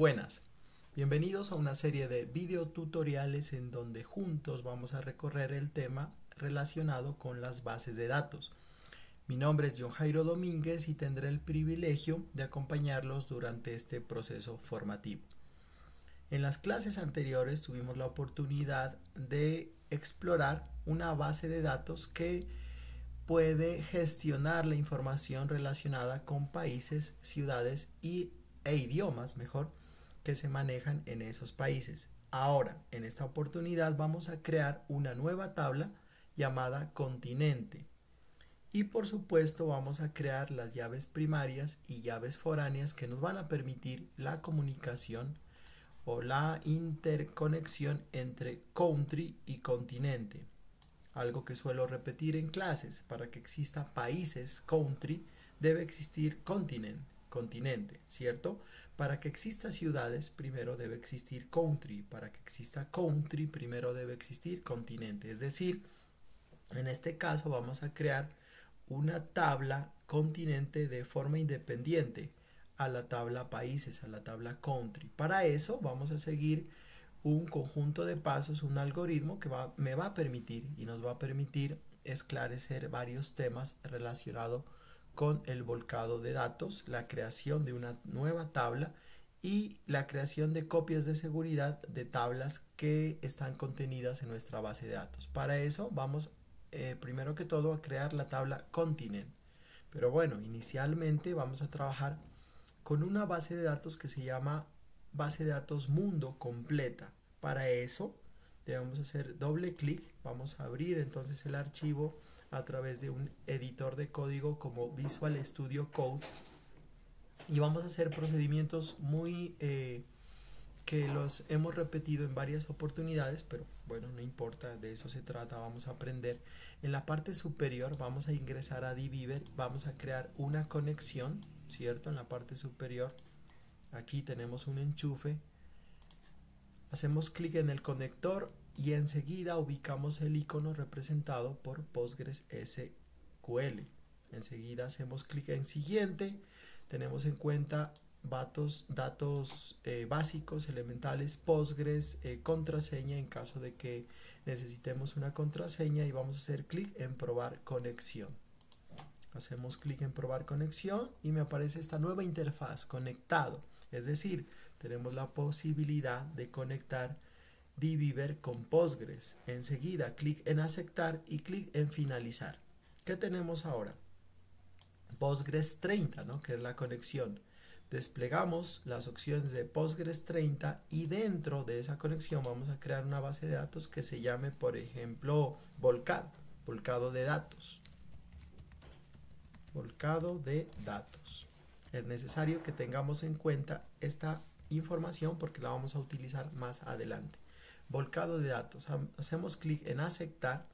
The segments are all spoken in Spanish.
Buenas, bienvenidos a una serie de videotutoriales en donde juntos vamos a recorrer el tema relacionado con las bases de datos. Mi nombre es John Jairo Domínguez y tendré el privilegio de acompañarlos durante este proceso formativo. En las clases anteriores tuvimos la oportunidad de explorar una base de datos que puede gestionar la información relacionada con países, ciudades e idiomas, mejor, que se manejan en esos países. Ahora, en esta oportunidad vamos a crear una nueva tabla llamada continente. Y por supuesto vamos a crear las llaves primarias y llaves foráneas que nos van a permitir la comunicación o la interconexión entre country y continente. Algo que suelo repetir en clases: para que exista países, country, debe existir continente, ¿cierto? Para que exista ciudades, primero debe existir country. Para que exista country, primero debe existir continente. Es decir, en este caso vamos a crear una tabla continente de forma independiente a la tabla países, a la tabla country. Para eso vamos a seguir un conjunto de pasos, un algoritmo que me va a permitir y nos va a permitir esclarecer varios temas relacionados con el volcado de datos, la creación de una nueva tabla y la creación de copias de seguridad de tablas que están contenidas en nuestra base de datos. Para eso vamos primero que todo a crear la tabla continent. Pero bueno, inicialmente vamos a trabajar con una base de datos que se llama base de datos mundo completa. Para eso debemos hacer doble clic. Vamos a abrir entonces el archivo a través de un editor de código como Visual Studio Code y vamos a hacer procedimientos muy que los hemos repetido en varias oportunidades, pero bueno, no importa, de eso se trata, vamos a aprender. En la parte superior vamos a ingresar a dbeaver, vamos a crear una conexión, ¿cierto? En la parte superior aquí tenemos un enchufe, hacemos clic en el conector y enseguida ubicamos el icono representado por PostgreSQL. Enseguida hacemos clic en siguiente, tenemos en cuenta datos básicos, elementales, Postgres, contraseña en caso de que necesitemos una contraseña, y vamos a hacer clic en probar conexión. Hacemos clic en probar conexión y me aparece esta nueva interfaz, conectado. Es decir, tenemos la posibilidad de conectar dbeaver con Postgres. Enseguida clic en aceptar y clic en finalizar. ¿Qué tenemos ahora? Postgres 30, ¿no? Que es la conexión. Desplegamos las opciones de Postgres 30 y dentro de esa conexión vamos a crear una base de datos que se llame, por ejemplo, volcado de datos. Volcado de datos. Es necesario que tengamos en cuenta esta información porque la vamos a utilizar más adelante. Volcado de datos. Hacemos clic en aceptar.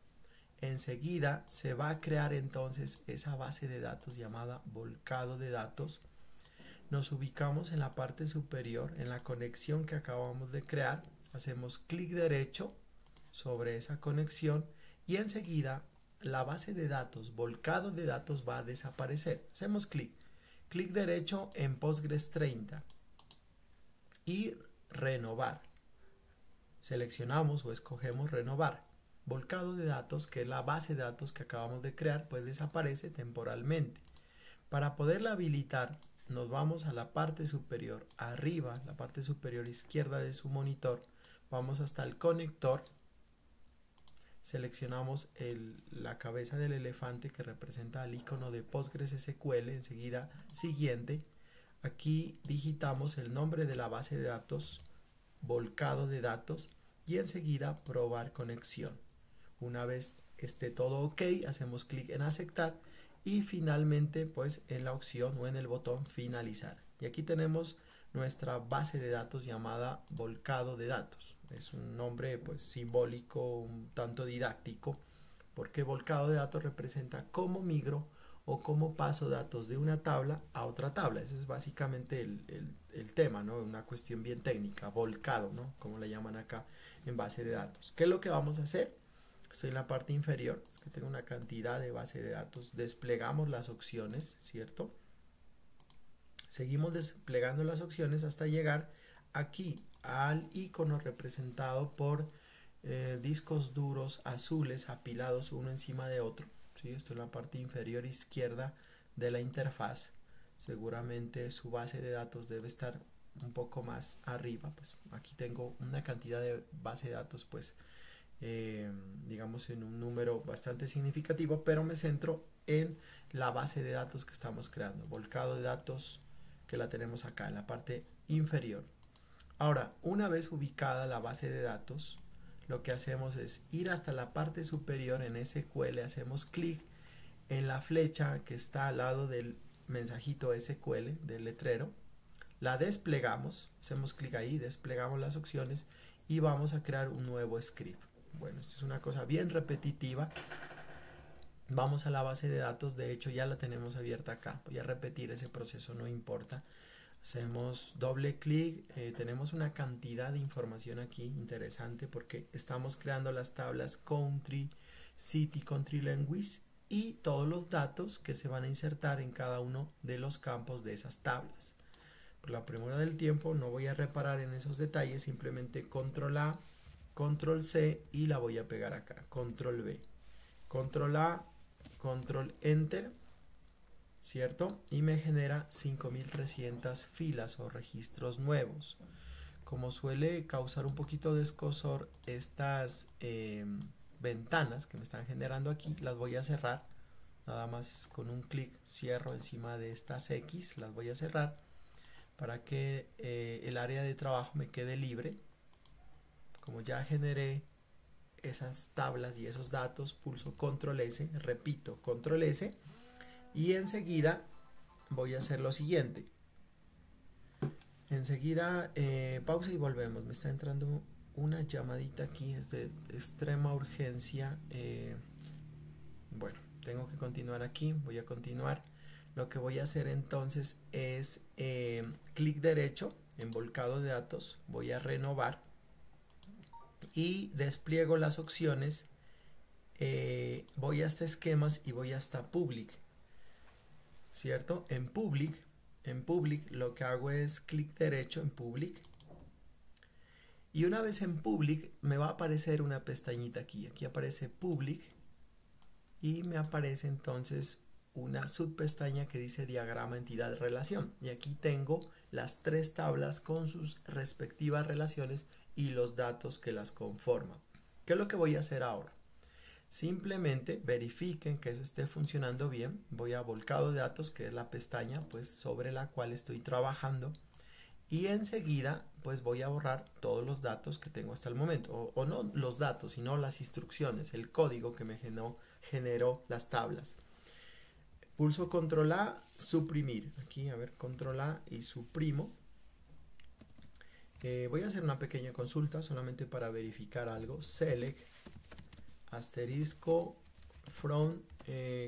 Enseguida se va a crear entonces esa base de datos llamada volcado de datos. Nos ubicamos en la parte superior, en la conexión que acabamos de crear. Hacemos clic derecho sobre esa conexión y enseguida la base de datos, volcado de datos, va a desaparecer. Hacemos clic derecho en Postgres 30 y renovar. Seleccionamos o escogemos renovar. Volcado de datos, que es la base de datos que acabamos de crear, pues desaparece temporalmente. Para poderla habilitar, nos vamos a la parte superior, arriba, la parte superior izquierda de su monitor, vamos hasta el conector, seleccionamos la cabeza del elefante que representa el icono de PostgreSQL, enseguida siguiente, aquí digitamos el nombre de la base de datos, volcado de datos, y enseguida probar conexión. Una vez esté todo ok, hacemos clic en aceptar y finalmente pues en la opción o en el botón finalizar. Y aquí tenemos nuestra base de datos llamada volcado de datos. Es un nombre pues simbólico, un tanto didáctico, porque volcado de datos representa cómo migro o cómo paso datos de una tabla a otra tabla. Eso es básicamente el tema, ¿no? Una cuestión bien técnica, volcado, ¿no? Como le llaman acá en base de datos. ¿Qué es lo que vamos a hacer? Estoy en la parte inferior, es que tengo una cantidad de base de datos. Desplegamos las opciones, ¿cierto? Seguimos desplegando las opciones hasta llegar aquí al icono representado por discos duros azules apilados uno encima de otro, ¿sí? Esto es la parte inferior izquierda de la interfaz. Seguramente su base de datos debe estar un poco más arriba. Pues aquí tengo una cantidad de base de datos, pues digamos en un número bastante significativo, pero me centro en la base de datos que estamos creando, volcado de datos, que la tenemos acá en la parte inferior. Ahora, una vez ubicada la base de datos, lo que hacemos es ir hasta la parte superior en SQL, hacemos clic en la flecha que está al lado del mensajito SQL del letrero, la desplegamos, hacemos clic ahí, desplegamos las opciones y vamos a crear un nuevo script. Bueno, esto es una cosa bien repetitiva. Vamos a la base de datos, de hecho ya la tenemos abierta acá. Voy a repetir ese proceso, no importa. Hacemos doble clic, tenemos una cantidad de información aquí interesante porque estamos creando las tablas country, city, country language y todos los datos que se van a insertar en cada uno de los campos de esas tablas. Por la premura del tiempo no voy a reparar en esos detalles, simplemente control A, control C y la voy a pegar acá, control B, control A, control enter, ¿cierto? Y me genera 5300 filas o registros nuevos. Como suele causar un poquito de escozor estas ventanas que me están generando aquí, las voy a cerrar. Nada más con un clic cierro encima de estas X, las voy a cerrar para que el área de trabajo me quede libre. Como ya generé esas tablas y esos datos, pulso control S, repito, control S, y enseguida voy a hacer lo siguiente. Enseguida pausa y volvemos. Me está entrando una llamadita aquí, es de extrema urgencia. Bueno, tengo que continuar aquí, voy a continuar. Lo que voy a hacer entonces es clic derecho en volcado de datos, voy a renovar y despliego las opciones. Voy hasta esquemas y voy hasta public, ¿cierto? En public lo que hago es clic derecho en public y una vez en public me va a aparecer una pestañita aquí aparece public y me aparece entonces una subpestaña que dice diagrama entidad relación y aquí tengo las tres tablas con sus respectivas relaciones y los datos que las conforman. ¿Qué es lo que voy a hacer ahora? Simplemente verifiquen que eso esté funcionando bien. Voy a volcado de datos, que es la pestaña pues sobre la cual estoy trabajando, y enseguida pues voy a borrar todos los datos que tengo hasta el momento, o no los datos sino las instrucciones, el código que me generó las tablas. Pulso control A, suprimir. Aquí a ver, control A y suprimo. Voy a hacer una pequeña consulta solamente para verificar algo. Select asterisco from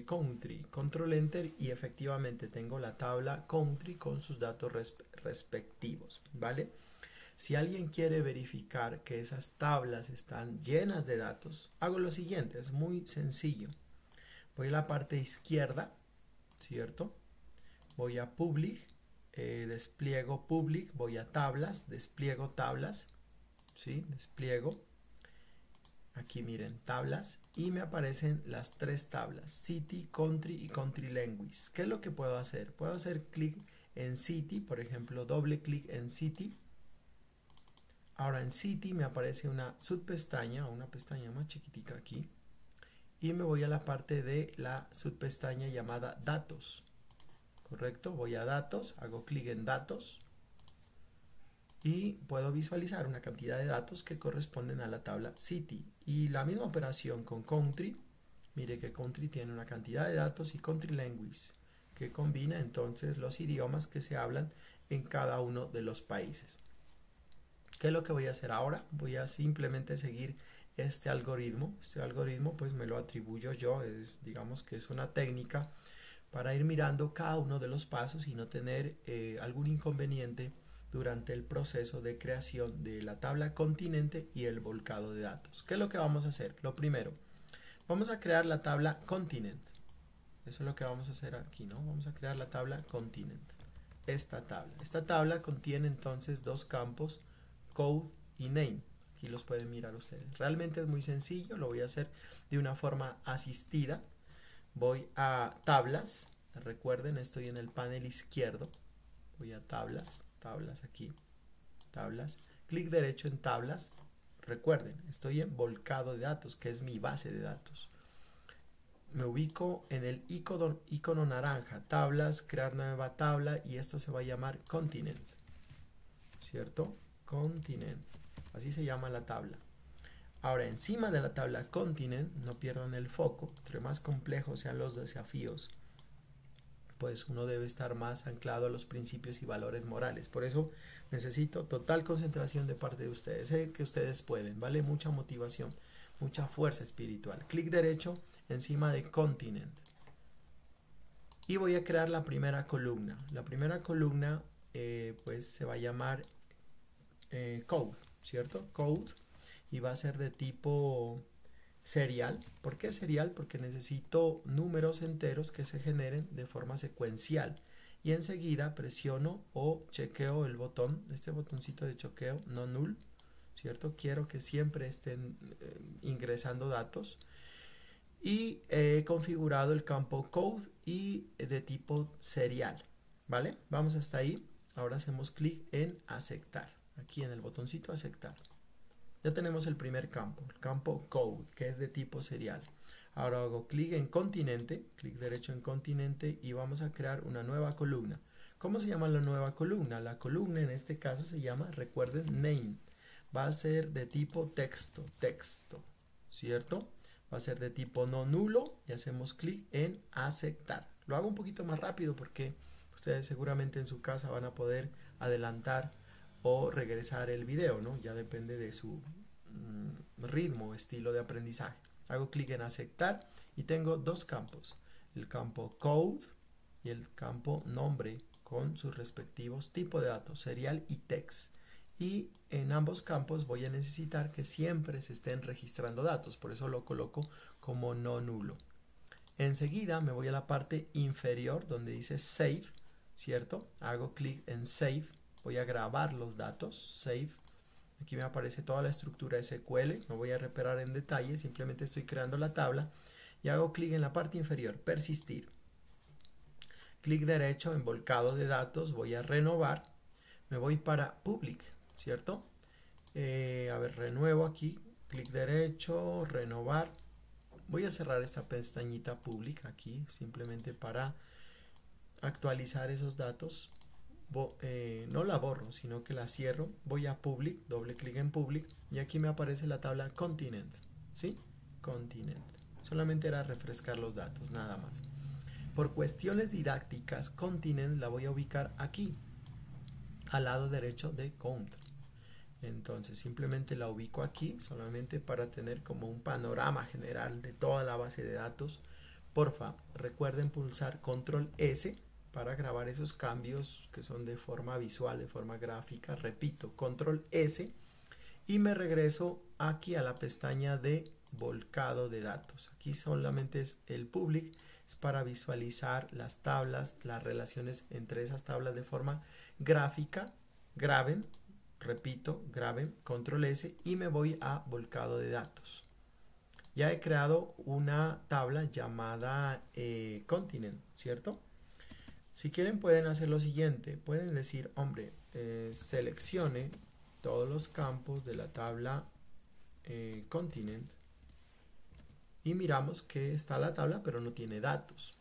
country, control enter, y efectivamente tengo la tabla country con sus datos respectivos, ¿vale? Si alguien quiere verificar que esas tablas están llenas de datos, hago lo siguiente, es muy sencillo. Voy a la parte izquierda, ¿cierto? Voy a public, despliego public, voy a tablas, despliego tablas, ¿sí? Despliego. Aquí miren, tablas, y me aparecen las tres tablas, City, Country y Country Language. ¿Qué es lo que puedo hacer? Puedo hacer clic en City, por ejemplo, doble clic en City. Ahora en City me aparece una subpestaña, o una pestaña más chiquitica aquí, y me voy a la parte de la subpestaña llamada Datos. ¿Correcto? Voy a Datos, hago clic en Datos, y puedo visualizar una cantidad de datos que corresponden a la tabla City. Y la misma operación con Country. Mire que Country tiene una cantidad de datos, y Country Language, que combina entonces los idiomas que se hablan en cada uno de los países. ¿Qué es lo que voy a hacer ahora? Voy a simplemente seguir este algoritmo. Este algoritmo pues me lo atribuyo yo, digamos que es una técnica para ir mirando cada uno de los pasos y no tener algún inconveniente durante el proceso de creación de la tabla continente y el volcado de datos. ¿Qué es lo que vamos a hacer? Lo primero, vamos a crear la tabla continent. Eso es lo que vamos a hacer aquí, ¿no? Vamos a crear la tabla continent. esta tabla. Esta tabla contiene entonces dos campos, code y name. Aquí los pueden mirar ustedes. Realmente es muy sencillo, lo voy a hacer de una forma asistida. Voy a tablas, recuerden, estoy en el panel izquierdo. Voy a tablas, tablas aquí, tablas. Clic derecho en tablas. Recuerden, estoy en volcado de datos, que es mi base de datos. Me ubico en el icono naranja, tablas, crear nueva tabla, y esto se va a llamar continents, ¿cierto? Continents, así se llama la tabla. Ahora, encima de la tabla continent, no pierdan el foco, entre más complejos sean los desafíos, pues uno debe estar más anclado a los principios y valores morales. Por eso necesito total concentración de parte de ustedes. Sé que ustedes pueden, ¿vale? Mucha motivación, mucha fuerza espiritual. Clic derecho encima de continent. Y voy a crear la primera columna. La primera columna pues se va a llamar code, ¿cierto? Code. Y va a ser de tipo serial. ¿Por qué serial? Porque necesito números enteros que se generen de forma secuencial. Y enseguida presiono o chequeo el botón, este botoncito de chequeo, no null, ¿cierto? Quiero que siempre estén ingresando datos. Y he configurado el campo code y de tipo serial, ¿vale? Vamos hasta ahí. Ahora hacemos clic en aceptar, aquí en el botoncito aceptar. Ya tenemos el primer campo, el campo code, que es de tipo serial. Ahora hago clic en continente, clic derecho en continente, y vamos a crear una nueva columna. ¿Cómo se llama la nueva columna? La columna en este caso se llama, recuerden, name. Va a ser de tipo texto, ¿cierto? Va a ser de tipo no nulo y hacemos clic en aceptar. Lo hago un poquito más rápido porque ustedes seguramente en su casa van a poder adelantar o regresar el video, ¿no? Ya depende de su ritmo o estilo de aprendizaje. Hago clic en aceptar y tengo dos campos, el campo code y el campo nombre con sus respectivos tipos de datos, serial y text. Y en ambos campos voy a necesitar que siempre se estén registrando datos, por eso lo coloco como no nulo. Enseguida me voy a la parte inferior donde dice save, ¿cierto? Hago clic en save, voy a grabar los datos, save. Aquí me aparece toda la estructura SQL, no voy a reparar en detalle, simplemente estoy creando la tabla y hago clic en la parte inferior, persistir. Clic derecho en volcado de datos, voy a renovar, me voy para public, ¿cierto? A ver, renuevo aquí, clic derecho, renovar. Voy a cerrar esta pestañita public aquí, simplemente para actualizar esos datos. No la borro, sino que la cierro. Voy a public, doble clic en public, y aquí me aparece la tabla continent, ¿sí? Continent. Solamente era refrescar los datos, nada más. Por cuestiones didácticas, continent la voy a ubicar aquí, al lado derecho de country. Entonces simplemente la ubico aquí, solamente para tener como un panorama general de toda la base de datos. Porfa, recuerden pulsar control S para grabar esos cambios que son de forma visual, de forma gráfica. Repito, control S, y me regreso aquí a la pestaña de volcado de datos. Aquí solamente es el public, es para visualizar las tablas, las relaciones entre esas tablas de forma gráfica. Graben, repito, graben, control S, y me voy a volcado de datos. Ya he creado una tabla llamada continent, ¿cierto? Si quieren pueden hacer lo siguiente, pueden decir, hombre, seleccione todos los campos de la tabla continent y miramos que está la tabla pero no tiene datos.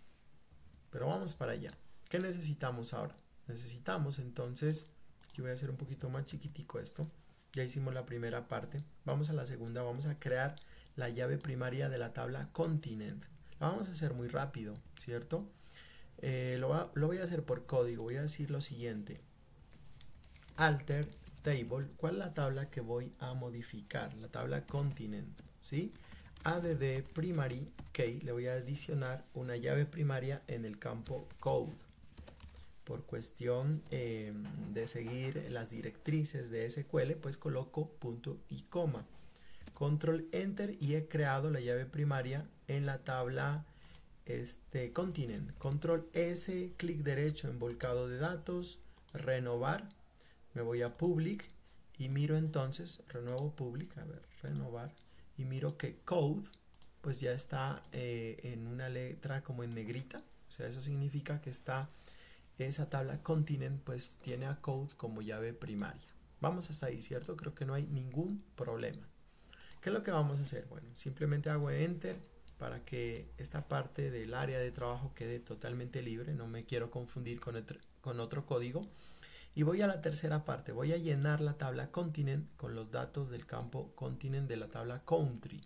Pero vamos para allá. ¿Qué necesitamos ahora? Necesitamos entonces, yo voy a hacer un poquito más chiquitico esto, ya hicimos la primera parte, vamos a la segunda, vamos a crear la llave primaria de la tabla continent. La vamos a hacer muy rápido, ¿cierto? Lo voy a hacer por código, voy a decir lo siguiente, alter table, ¿cuál es la tabla que voy a modificar? La tabla continent, ¿sí? Add primary key, le voy a adicionar una llave primaria en el campo code. Por cuestión de seguir las directrices de SQL, pues coloco punto y coma. Control Enter y he creado la llave primaria en la tabla este continente. Control S, clic derecho en volcado de datos, renovar, me voy a public y miro entonces, renuevo public, a ver, renovar, y miro que code pues ya está en una letra como en negrita, o sea, eso significa que está esa tabla continent pues tiene a code como llave primaria. Vamos hasta ahí, ¿cierto? Creo que no hay ningún problema. ¿Qué es lo que vamos a hacer? Bueno, simplemente hago enter para que esta parte del área de trabajo quede totalmente libre, no me quiero confundir con otro código. Y voy a la tercera parte, voy a llenar la tabla continent con los datos del campo continent de la tabla country,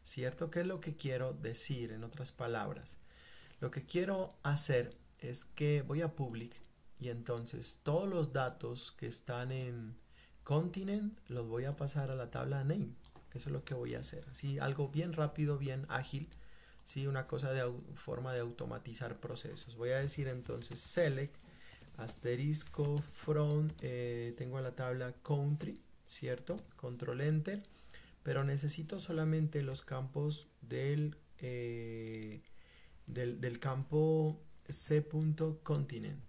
¿cierto? ¿Qué es lo que quiero decir en otras palabras? Lo que quiero hacer es que voy a public y entonces todos los datos que están en continent los voy a pasar a la tabla name. Eso es lo que voy a hacer, así algo bien rápido, bien ágil, ¿sí? Una cosa de forma de automatizar procesos. Voy a decir entonces select asterisco from, tengo la tabla country, ¿cierto? Control enter, pero necesito solamente los campos del campo c.continent.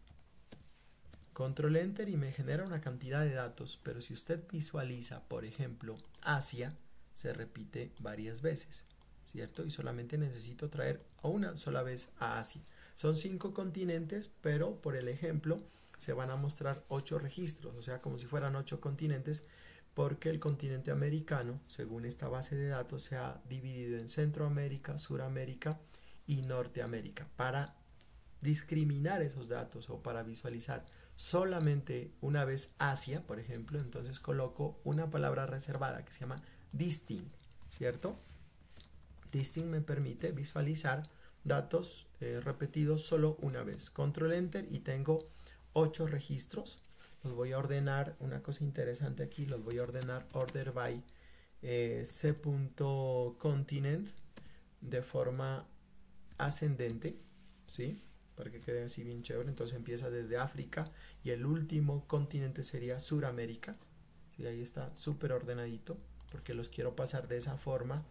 Control enter y me genera una cantidad de datos, pero si usted visualiza, por ejemplo, Asia, se repite varias veces, ¿cierto? Y solamente necesito traer a una sola vez a Asia. Son 5 continentes, pero por el ejemplo se van a mostrar 8 registros, o sea, como si fueran 8 continentes, porque el continente americano, según esta base de datos, se ha dividido en Centroamérica, Suramérica y Norteamérica. Para discriminar esos datos o para visualizar solamente una vez Asia, por ejemplo, entonces coloco una palabra reservada que se llama distinct, ¿cierto? Distinct me permite visualizar datos repetidos solo una vez. Control enter y tengo 8 registros. Los voy a ordenar, una cosa interesante aquí, los voy a ordenar order by c.continent de forma ascendente, ¿sí? Para que quede así bien chévere. Entonces empieza desde África y el último continente sería Suramérica, ¿sí? Ahí está súper ordenadito porque los quiero pasar de esa forma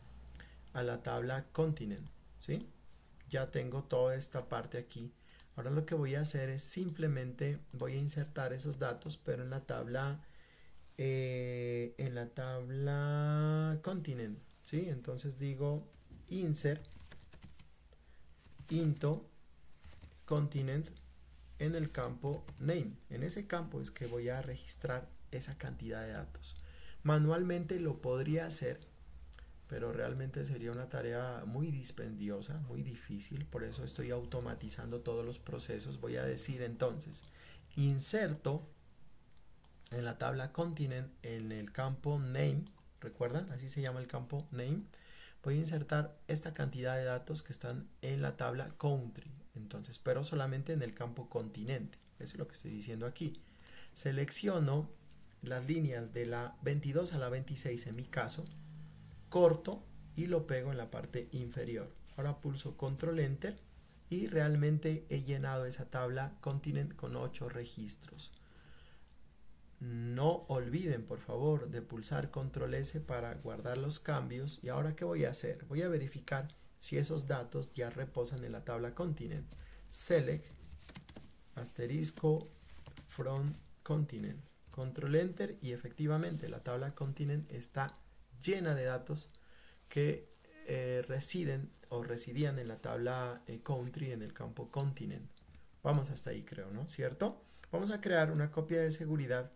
a la tabla continent, ¿sí? Ya tengo toda esta parte aquí. Ahora lo que voy a hacer es simplemente voy a insertar esos datos, pero en la tabla continent, ¿sí? Entonces digo insert into continent en el campo name. En ese campo es que voy a registrar esa cantidad de datos. Manualmente lo podría hacer, pero realmente sería una tarea muy dispendiosa, muy difícil, por eso estoy automatizando todos los procesos. Voy a decir entonces, inserto en la tabla continent en el campo name, ¿recuerdan? Así se llama el campo name. Voy a insertar esta cantidad de datos que están en la tabla country, entonces, pero solamente en el campo continente. Eso es lo que estoy diciendo aquí. Selecciono las líneas de la 22 a la 26 en mi caso, corto y lo pego en la parte inferior. Ahora pulso control enter y realmente he llenado esa tabla continent con 8 registros. No olviden por favor de pulsar control S para guardar los cambios. Y ahora ¿qué voy a hacer? Voy a verificar si esos datos ya reposan en la tabla continent. Select asterisco from continent, control enter y efectivamente la tabla continent está llena de datos que residen o residían en la tabla country en el campo continent. Vamos hasta ahí, creo, ¿no? ¿Cierto? Vamos a crear una copia de seguridad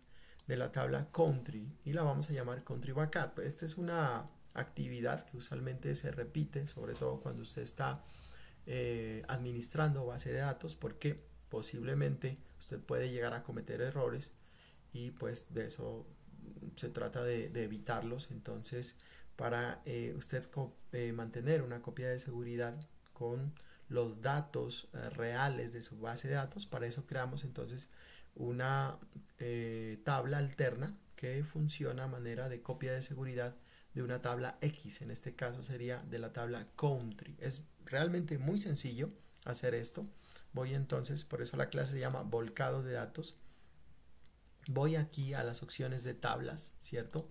de la tabla country y la vamos a llamar country backup. Esta es una actividad que usualmente se repite, sobre todo cuando usted está administrando base de datos, porque posiblemente usted puede llegar a cometer errores y pues de eso se trata de evitarlos. Entonces, para usted mantener una copia de seguridad con los datos reales de su base de datos, para eso creamos entonces una tabla alterna que funciona a manera de copia de seguridad de una tabla X. En este caso sería de la tabla country. Es realmente muy sencillo hacer esto. Voy entonces, por eso la clase se llama volcado de datos. Voy aquí a las opciones de tablas, ¿cierto?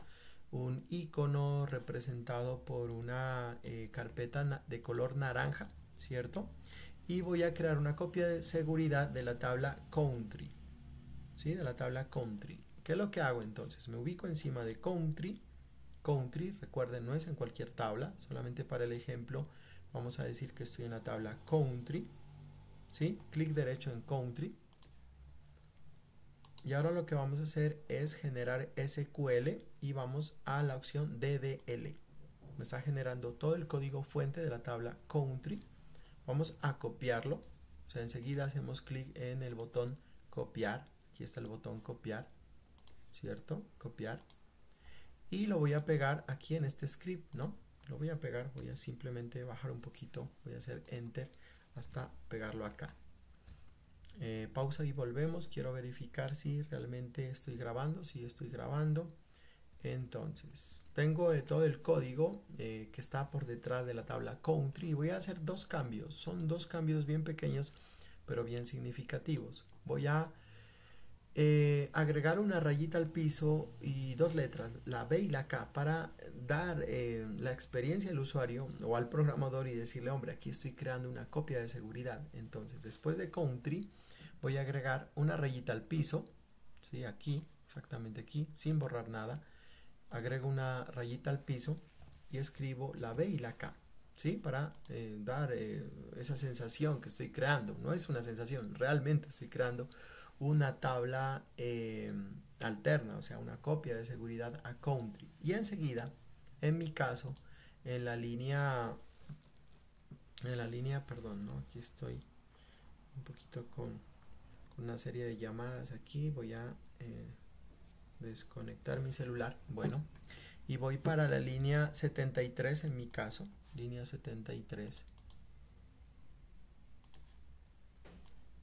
Un icono representado por una carpeta de color naranja, ¿cierto? Y voy a crear una copia de seguridad de la tabla country, ¿sí? De la tabla country. ¿Qué es lo que hago entonces? Me ubico encima de country. Country, recuerden, no es en cualquier tabla, solamente para el ejemplo vamos a decir que estoy en la tabla country, ¿sí? Clic derecho en country. Y ahora lo que vamos a hacer es generar SQL y vamos a la opción DDL. Me está generando todo el código fuente de la tabla country. Vamos a copiarlo. O sea, enseguida hacemos clic en el botón copiar. Aquí está el botón copiar, ¿cierto? Copiar. Y lo voy a pegar aquí en este script, ¿no? Lo voy a pegar, voy a simplemente bajar un poquito, voy a hacer enter hasta pegarlo acá. Pausa y volvemos. Quiero verificar si realmente estoy grabando. Si estoy grabando. Entonces, tengo todo el código que está por detrás de la tabla country y voy a hacer dos cambios. Son dos cambios bien pequeños, pero bien significativos. Voy a agregar una rayita al piso y dos letras, la B y la K, para dar la experiencia al usuario o al programador y decirle, hombre, aquí estoy creando una copia de seguridad. Entonces, después de country, voy a agregar una rayita al piso, ¿sí? Aquí, exactamente aquí, sin borrar nada. Agrego una rayita al piso y escribo la B y la K, ¿sí? Para dar esa sensación que estoy creando. No es una sensación, realmente estoy creando una tabla alterna, o sea, una copia de seguridad a country. Y enseguida, en mi caso, en la línea, perdón, ¿no? Aquí estoy un poquito con una serie de llamadas aquí. Voy a desconectar mi celular. Bueno, y voy para la línea 73 en mi caso, línea 73.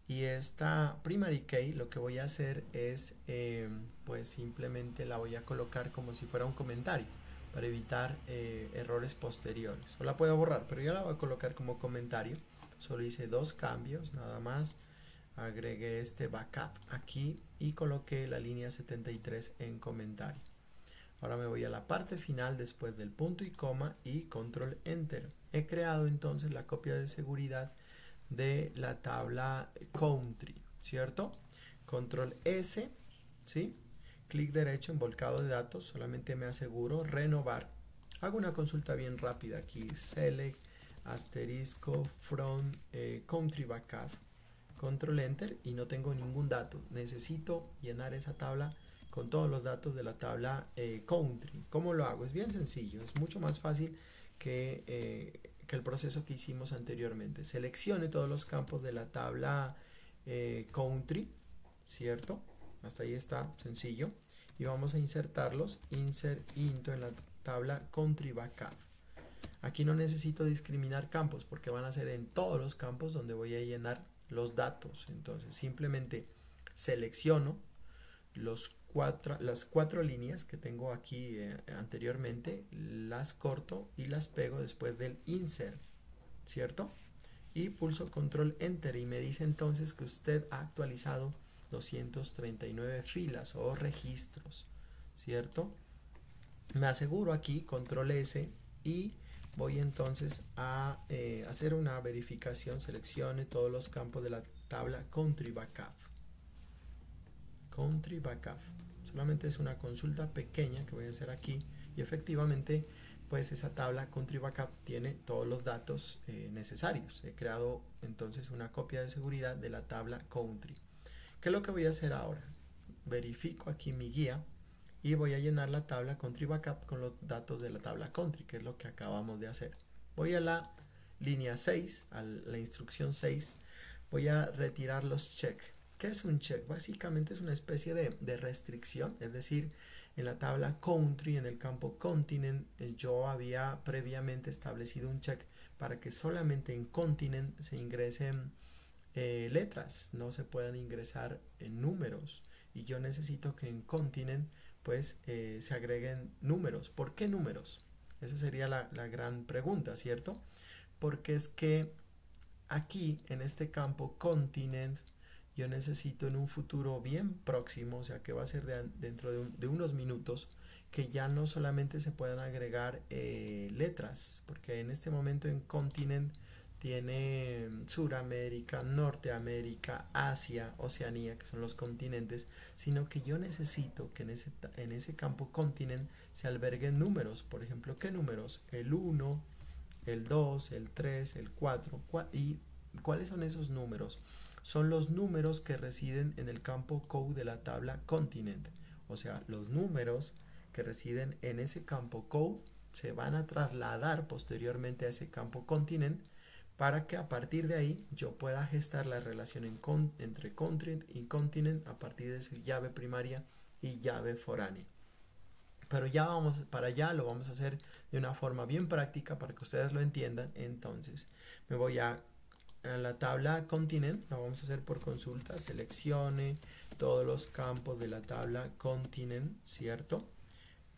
Y esta primary key lo que voy a hacer es pues simplemente la voy a colocar como si fuera un comentario para evitar errores posteriores. O la puedo borrar, pero ya la voy a colocar como comentario. Solo hice dos cambios nada más. Agregué este backup aquí y coloqué la línea 73 en comentario. Ahora me voy a la parte final después del punto y coma y control enter. He creado entonces la copia de seguridad de la tabla country, ¿cierto? Control S, ¿sí? Clic derecho en volcado de datos, solamente me aseguro renovar. Hago una consulta bien rápida aquí, select asterisco from country backup, control enter y no tengo ningún dato. Necesito llenar esa tabla con todos los datos de la tabla country. ¿Cómo lo hago? Es bien sencillo, es mucho más fácil que el proceso que hicimos anteriormente. Seleccione todos los campos de la tabla country, ¿cierto? Hasta ahí está sencillo. Y vamos a insertarlos, insert into en la tabla country backup. Aquí no necesito discriminar campos porque van a ser en todos los campos donde voy a llenar los datos. Entonces simplemente selecciono las cuatro líneas que tengo aquí anteriormente, las corto y las pego después del insert, ¿cierto? Y pulso control enter y me dice entonces que usted ha actualizado 239 filas o registros, ¿cierto? Me aseguro aquí control S y voy entonces a hacer una verificación. Seleccione todos los campos de la tabla country backup. Country backup. Solamente es una consulta pequeña que voy a hacer aquí y efectivamente pues esa tabla country backup tiene todos los datos necesarios. He creado entonces una copia de seguridad de la tabla country. ¿Qué es lo que voy a hacer ahora? Verifico aquí mi guía y voy a llenar la tabla country backup con los datos de la tabla country, que es lo que acabamos de hacer. Voy a la línea 6, a la instrucción 6, voy a retirar los check. ¿Qué es un check? Básicamente es una especie de restricción, es decir, en la tabla country, en el campo continent, yo había previamente establecido un check para que solamente en continent se ingresen letras, no se puedan ingresar números, y yo necesito que en continent pues se agreguen números. ¿Por qué números? Esa sería la gran pregunta, ¿cierto? Porque es que aquí en este campo continent yo necesito en un futuro bien próximo, o sea que va a ser dentro de unos minutos, que ya no solamente se puedan agregar letras, porque en este momento en continent tiene Suramérica, Norteamérica, Asia, Oceanía, que son los continentes, sino que yo necesito que en ese campo continente se alberguen números. Por ejemplo, ¿qué números? El 1, el 2, el 3, el 4. ¿Y cuáles son esos números? Son los números que residen en el campo code de la tabla continent. O sea, los números que residen en ese campo code se van a trasladar posteriormente a ese campo continent para que a partir de ahí yo pueda gestar la relación entre continent y continent a partir de su llave primaria y llave foránea. Pero ya para allá lo vamos a hacer de una forma bien práctica para que ustedes lo entiendan. Entonces me voy a la tabla continent, lo vamos a hacer por consulta, seleccione todos los campos de la tabla continent, ¿cierto?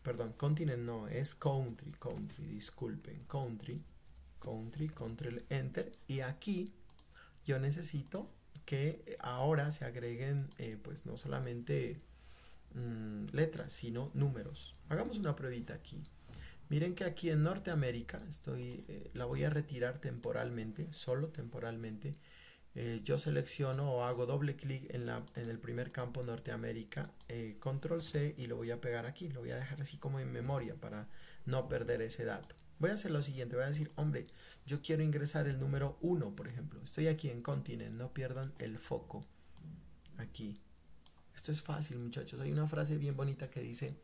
Perdón, continent no, es country, disculpen, country, control enter, y aquí yo necesito que ahora se agreguen pues no solamente letras, sino números. Hagamos una pruebita aquí. Miren que aquí en Norteamérica la voy a retirar temporalmente, solo temporalmente. Yo selecciono o hago doble clic en el primer campo Norteamérica, control C, y lo voy a pegar aquí. Lo voy a dejar así como en memoria para no perder ese dato. Voy a hacer lo siguiente, voy a decir, hombre, yo quiero ingresar el número 1, por ejemplo. Estoy aquí en continent, no pierdan el foco. Aquí. Esto es fácil, muchachos. Hay una frase bien bonita que dice: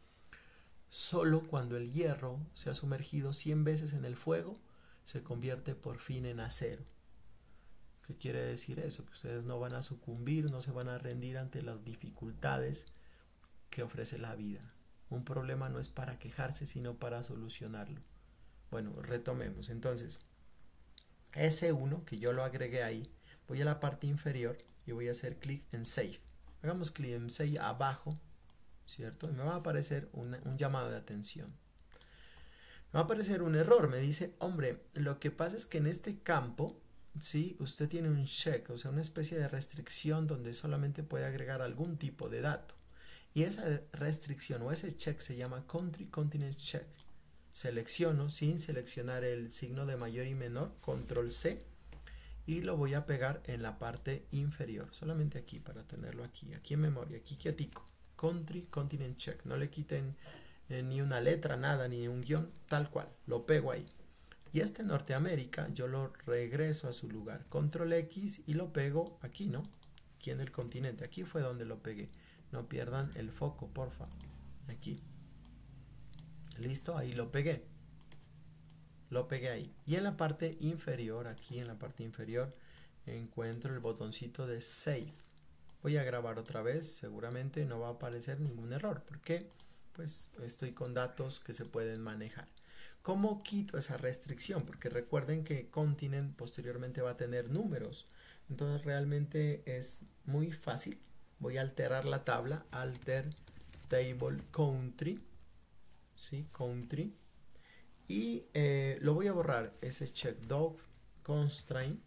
solo cuando el hierro se ha sumergido 100 veces en el fuego, se convierte por fin en acero. ¿Qué quiere decir eso? Que ustedes no van a sucumbir, no se van a rendir ante las dificultades que ofrece la vida. Un problema no es para quejarse, sino para solucionarlo. Bueno, retomemos. Entonces, ese 1 que yo lo agregué ahí, voy a la parte inferior y voy a hacer clic en Save. Hagamos clic en Save abajo, ¿cierto? Y me va a aparecer un llamado de atención. Me va a aparecer un error. Me dice, hombre, lo que pasa es que en este campo, ¿sí?, usted tiene un check, o sea, una especie de restricción donde solamente puede agregar algún tipo de dato. Y esa restricción o ese check se llama Country Continent Check. Selecciono sin seleccionar el signo de mayor y menor, control C, y lo voy a pegar en la parte inferior, solamente aquí para tenerlo aquí en memoria, aquí quietico. Country Continent Check, no le quiten ni una letra, nada, ni un guión, tal cual, lo pego ahí. Y este Norteamérica yo lo regreso a su lugar, control X, y lo pego aquí, ¿no? Aquí en el continente, aquí fue donde lo pegué. No pierdan el foco, porfa. Aquí. Listo, ahí lo pegué. Lo pegué ahí. Y en la parte inferior, aquí en la parte inferior, encuentro el botoncito de Save. Voy a grabar otra vez, seguramente no va a aparecer ningún error, porque pues estoy con datos que se pueden manejar. ¿Cómo quito esa restricción? Porque recuerden que continent posteriormente va a tener números. Entonces realmente es muy fácil. Voy a alterar la tabla, alter table country, ¿sí? Country. Y lo voy a borrar, ese check dog constraint.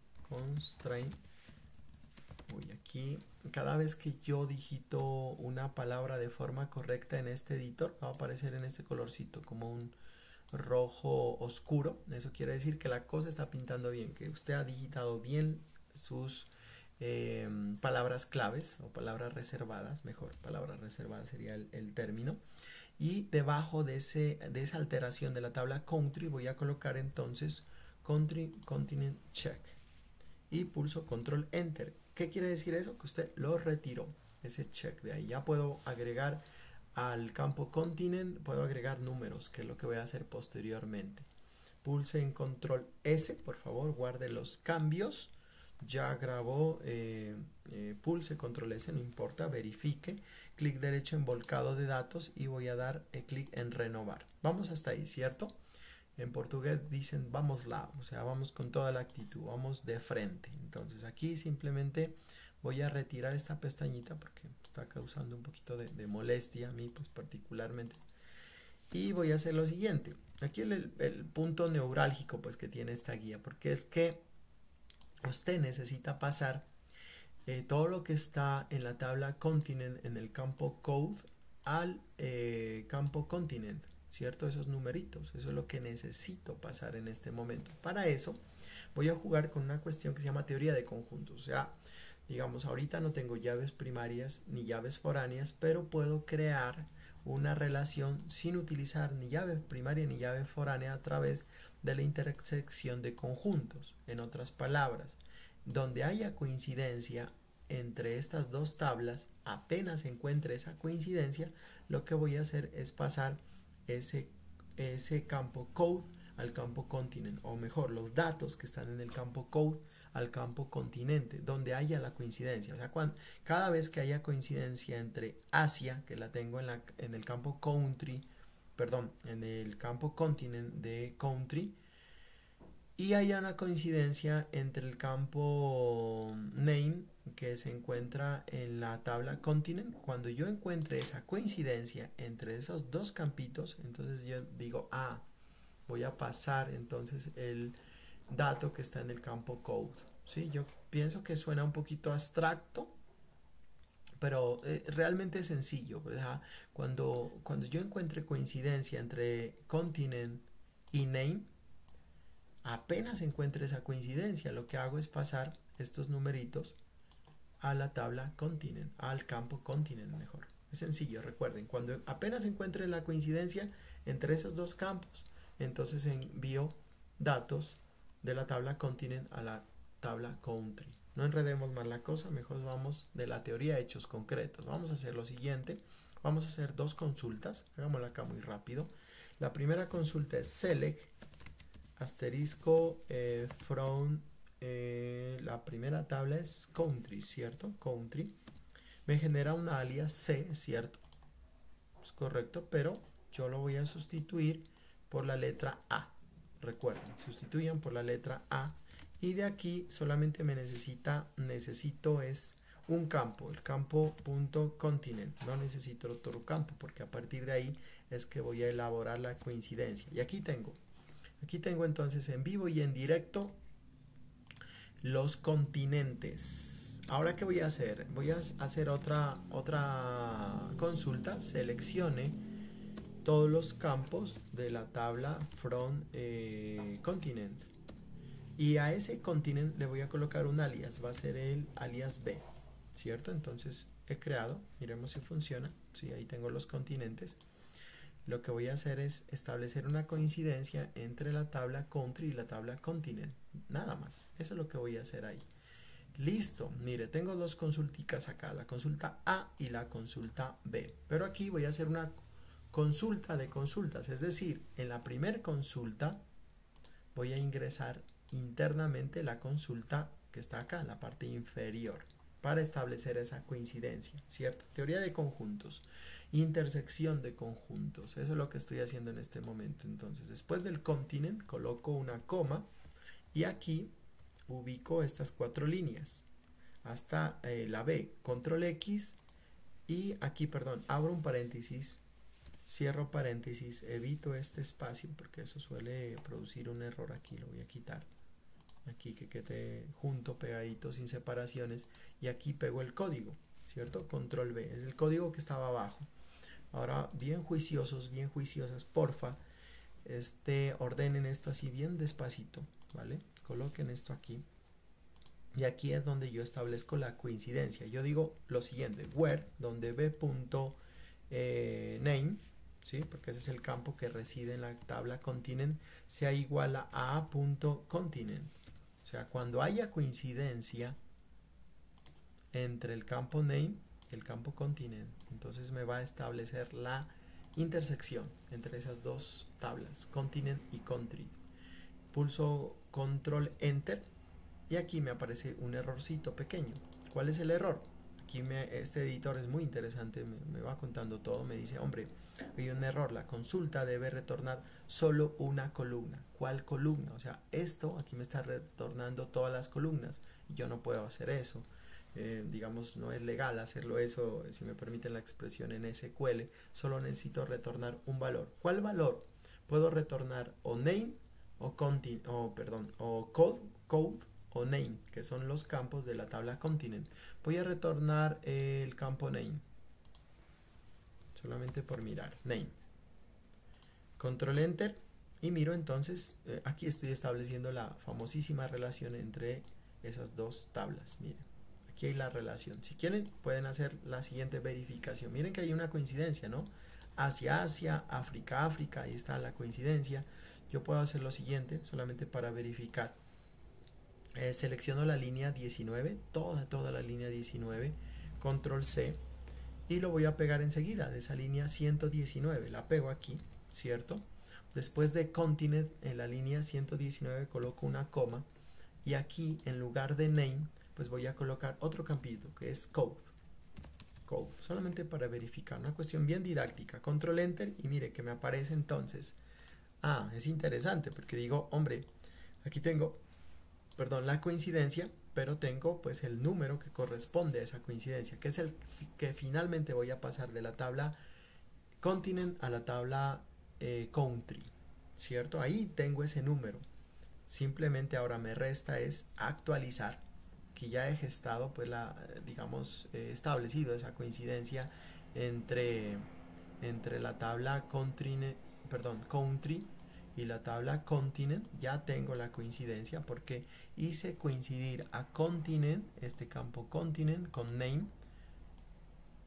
Voy aquí. Cada vez que yo digito una palabra de forma correcta en este editor, va a aparecer en este colorcito como un rojo oscuro. Eso quiere decir que la cosa está pintando bien, que usted ha digitado bien sus palabras claves o palabras reservadas, mejor, palabras reservadas sería el término. Y debajo de esa alteración de la tabla country voy a colocar entonces country continent check y pulso control enter. ¿Qué quiere decir eso? Que usted lo retiró, ese check de ahí. Ya puedo agregar al campo continent, puedo agregar números, que es lo que voy a hacer posteriormente. Pulse en control S, por favor, guarde los cambios. Ya grabó, pulse control S, no importa, verifique, clic derecho en volcado de datos y voy a dar clic en renovar. Vamos hasta ahí, ¿cierto? En portugués dicen vamos lá, o sea, vamos con toda la actitud, vamos de frente. Entonces aquí simplemente voy a retirar esta pestañita porque está causando un poquito de molestia a mí, pues particularmente. Y voy a hacer lo siguiente. Aquí el punto neurálgico pues que tiene esta guía, porque es que usted necesita pasar todo lo que está en la tabla continent en el campo code al campo continent, ¿cierto? Esos numeritos, eso es lo que necesito pasar en este momento. Para eso voy a jugar con una cuestión que se llama teoría de conjuntos. O sea, digamos, ahorita no tengo llaves primarias ni llaves foráneas, pero puedo crear una relación sin utilizar ni llave primaria ni llave foránea a través de la intersección de conjuntos. En otras palabras, donde haya coincidencia entre estas dos tablas, apenas encuentre esa coincidencia, lo que voy a hacer es pasar ese campo code al campo continent, o mejor, los datos que están en el campo code al campo continente, donde haya la coincidencia. O sea, cada vez que haya coincidencia entre Asia, que la tengo en el campo country, perdón, en el campo continent de country, y haya una coincidencia entre el campo name que se encuentra en la tabla continent, cuando yo encuentre esa coincidencia entre esos dos campitos, entonces yo digo, voy a pasar entonces el dato que está en el campo code. ¿Sí? Yo pienso que suena un poquito abstracto, pero realmente es sencillo. ¿Verdad? Cuando yo encuentre coincidencia entre continent y name, apenas encuentre esa coincidencia, lo que hago es pasar estos numeritos a la tabla continent, al campo continent mejor. Es sencillo, recuerden, cuando apenas encuentre la coincidencia entre esos dos campos, entonces envío datos de la tabla continent a la tabla country. No enredemos más la cosa, mejor vamos de la teoría a hechos concretos. Vamos a hacer lo siguiente, vamos a hacer dos consultas, hagámosla acá muy rápido. La primera consulta es select asterisco from, la primera tabla es country, ¿cierto? Country. Me genera una alias C, ¿cierto? Es correcto, pero yo lo voy a sustituir por la letra A. Recuerden, sustituyan por la letra A. Y de aquí solamente necesito es un campo, el campo .continent. No necesito otro campo porque a partir de ahí es que voy a elaborar la coincidencia. Y aquí tengo entonces en vivo y en directo los continentes. Ahora, ¿qué voy a hacer? Voy a hacer otra consulta. Seleccione todos los campos de la tabla from continent. Y a ese continent le voy a colocar un alias. Va a ser el alias B. ¿Cierto? Entonces he creado. Miremos si funciona. Sí, ahí tengo los continentes. Lo que voy a hacer es establecer una coincidencia entre la tabla country y la tabla continent. Nada más. Eso es lo que voy a hacer ahí. Listo. Mire, tengo dos consulticas acá. La consulta A y la consulta B. Pero aquí voy a hacer una consulta de consultas. Es decir, en la primera consulta voy a ingresar internamente la consulta que está acá en la parte inferior para establecer esa coincidencia, ¿cierto? Teoría de conjuntos, intersección de conjuntos, eso es lo que estoy haciendo en este momento. Entonces, después del continent coloco una coma y aquí ubico estas cuatro líneas hasta la B, control X y aquí, perdón, abro un paréntesis, cierro paréntesis, evito este espacio porque eso suele producir un error aquí, lo voy a quitar. Aquí que quede junto, pegadito, sin separaciones. Y aquí pego el código, ¿cierto? Control B, es el código que estaba abajo. Ahora, bien juiciosos, bien juiciosas, porfa, ordenen esto así bien despacito, ¿vale? Coloquen esto aquí. Y aquí es donde yo establezco la coincidencia. Yo digo lo siguiente, where, donde b.name, ¿sí? Porque ese es el campo que reside en la tabla continent, sea igual a a.continent. O sea, cuando haya coincidencia entre el campo name y el campo continent, entonces me va a establecer la intersección entre esas dos tablas, continent y country. Pulso control enter y aquí me aparece un errorcito pequeño. ¿Cuál es el error? Aquí este editor es muy interesante, me va contando todo, me dice, hombre, hay un error, la consulta debe retornar solo una columna. ¿Cuál columna? O sea, esto aquí me está retornando todas las columnas y yo no puedo hacer eso. Digamos, no es legal hacerlo eso, si me permiten la expresión en SQL, solo necesito retornar un valor. ¿Cuál valor? Puedo retornar o name o code o name, que son los campos de la tabla continent. Voy a retornar el campo name, solamente por mirar, name. control enter y miro entonces, aquí estoy estableciendo la famosísima relación entre esas dos tablas. Miren, aquí hay la relación. Si quieren pueden hacer la siguiente verificación. Miren que hay una coincidencia, ¿no? Asia, Asia, África, África, ahí está la coincidencia. Yo puedo hacer lo siguiente, solamente para verificar. Selecciono la línea 19, toda la línea 19, control C, y lo voy a pegar enseguida de esa línea 119, la pego aquí, ¿cierto? Después de continent en la línea 119 coloco una coma y aquí en lugar de name pues voy a colocar otro campito que es code, solamente para verificar, una cuestión bien didáctica. Control enter y mire que me aparece entonces, es interesante porque digo, hombre, aquí tengo, perdón, la coincidencia, pero tengo pues el número que corresponde a esa coincidencia, que es el que finalmente voy a pasar de la tabla continent a la tabla country, ¿cierto? Ahí tengo ese número. Simplemente ahora me resta es actualizar, que ya he gestado pues digamos, establecido esa coincidencia entre la tabla country y la tabla continent. Ya tengo la coincidencia porque hice coincidir a continent, este campo continent, con name.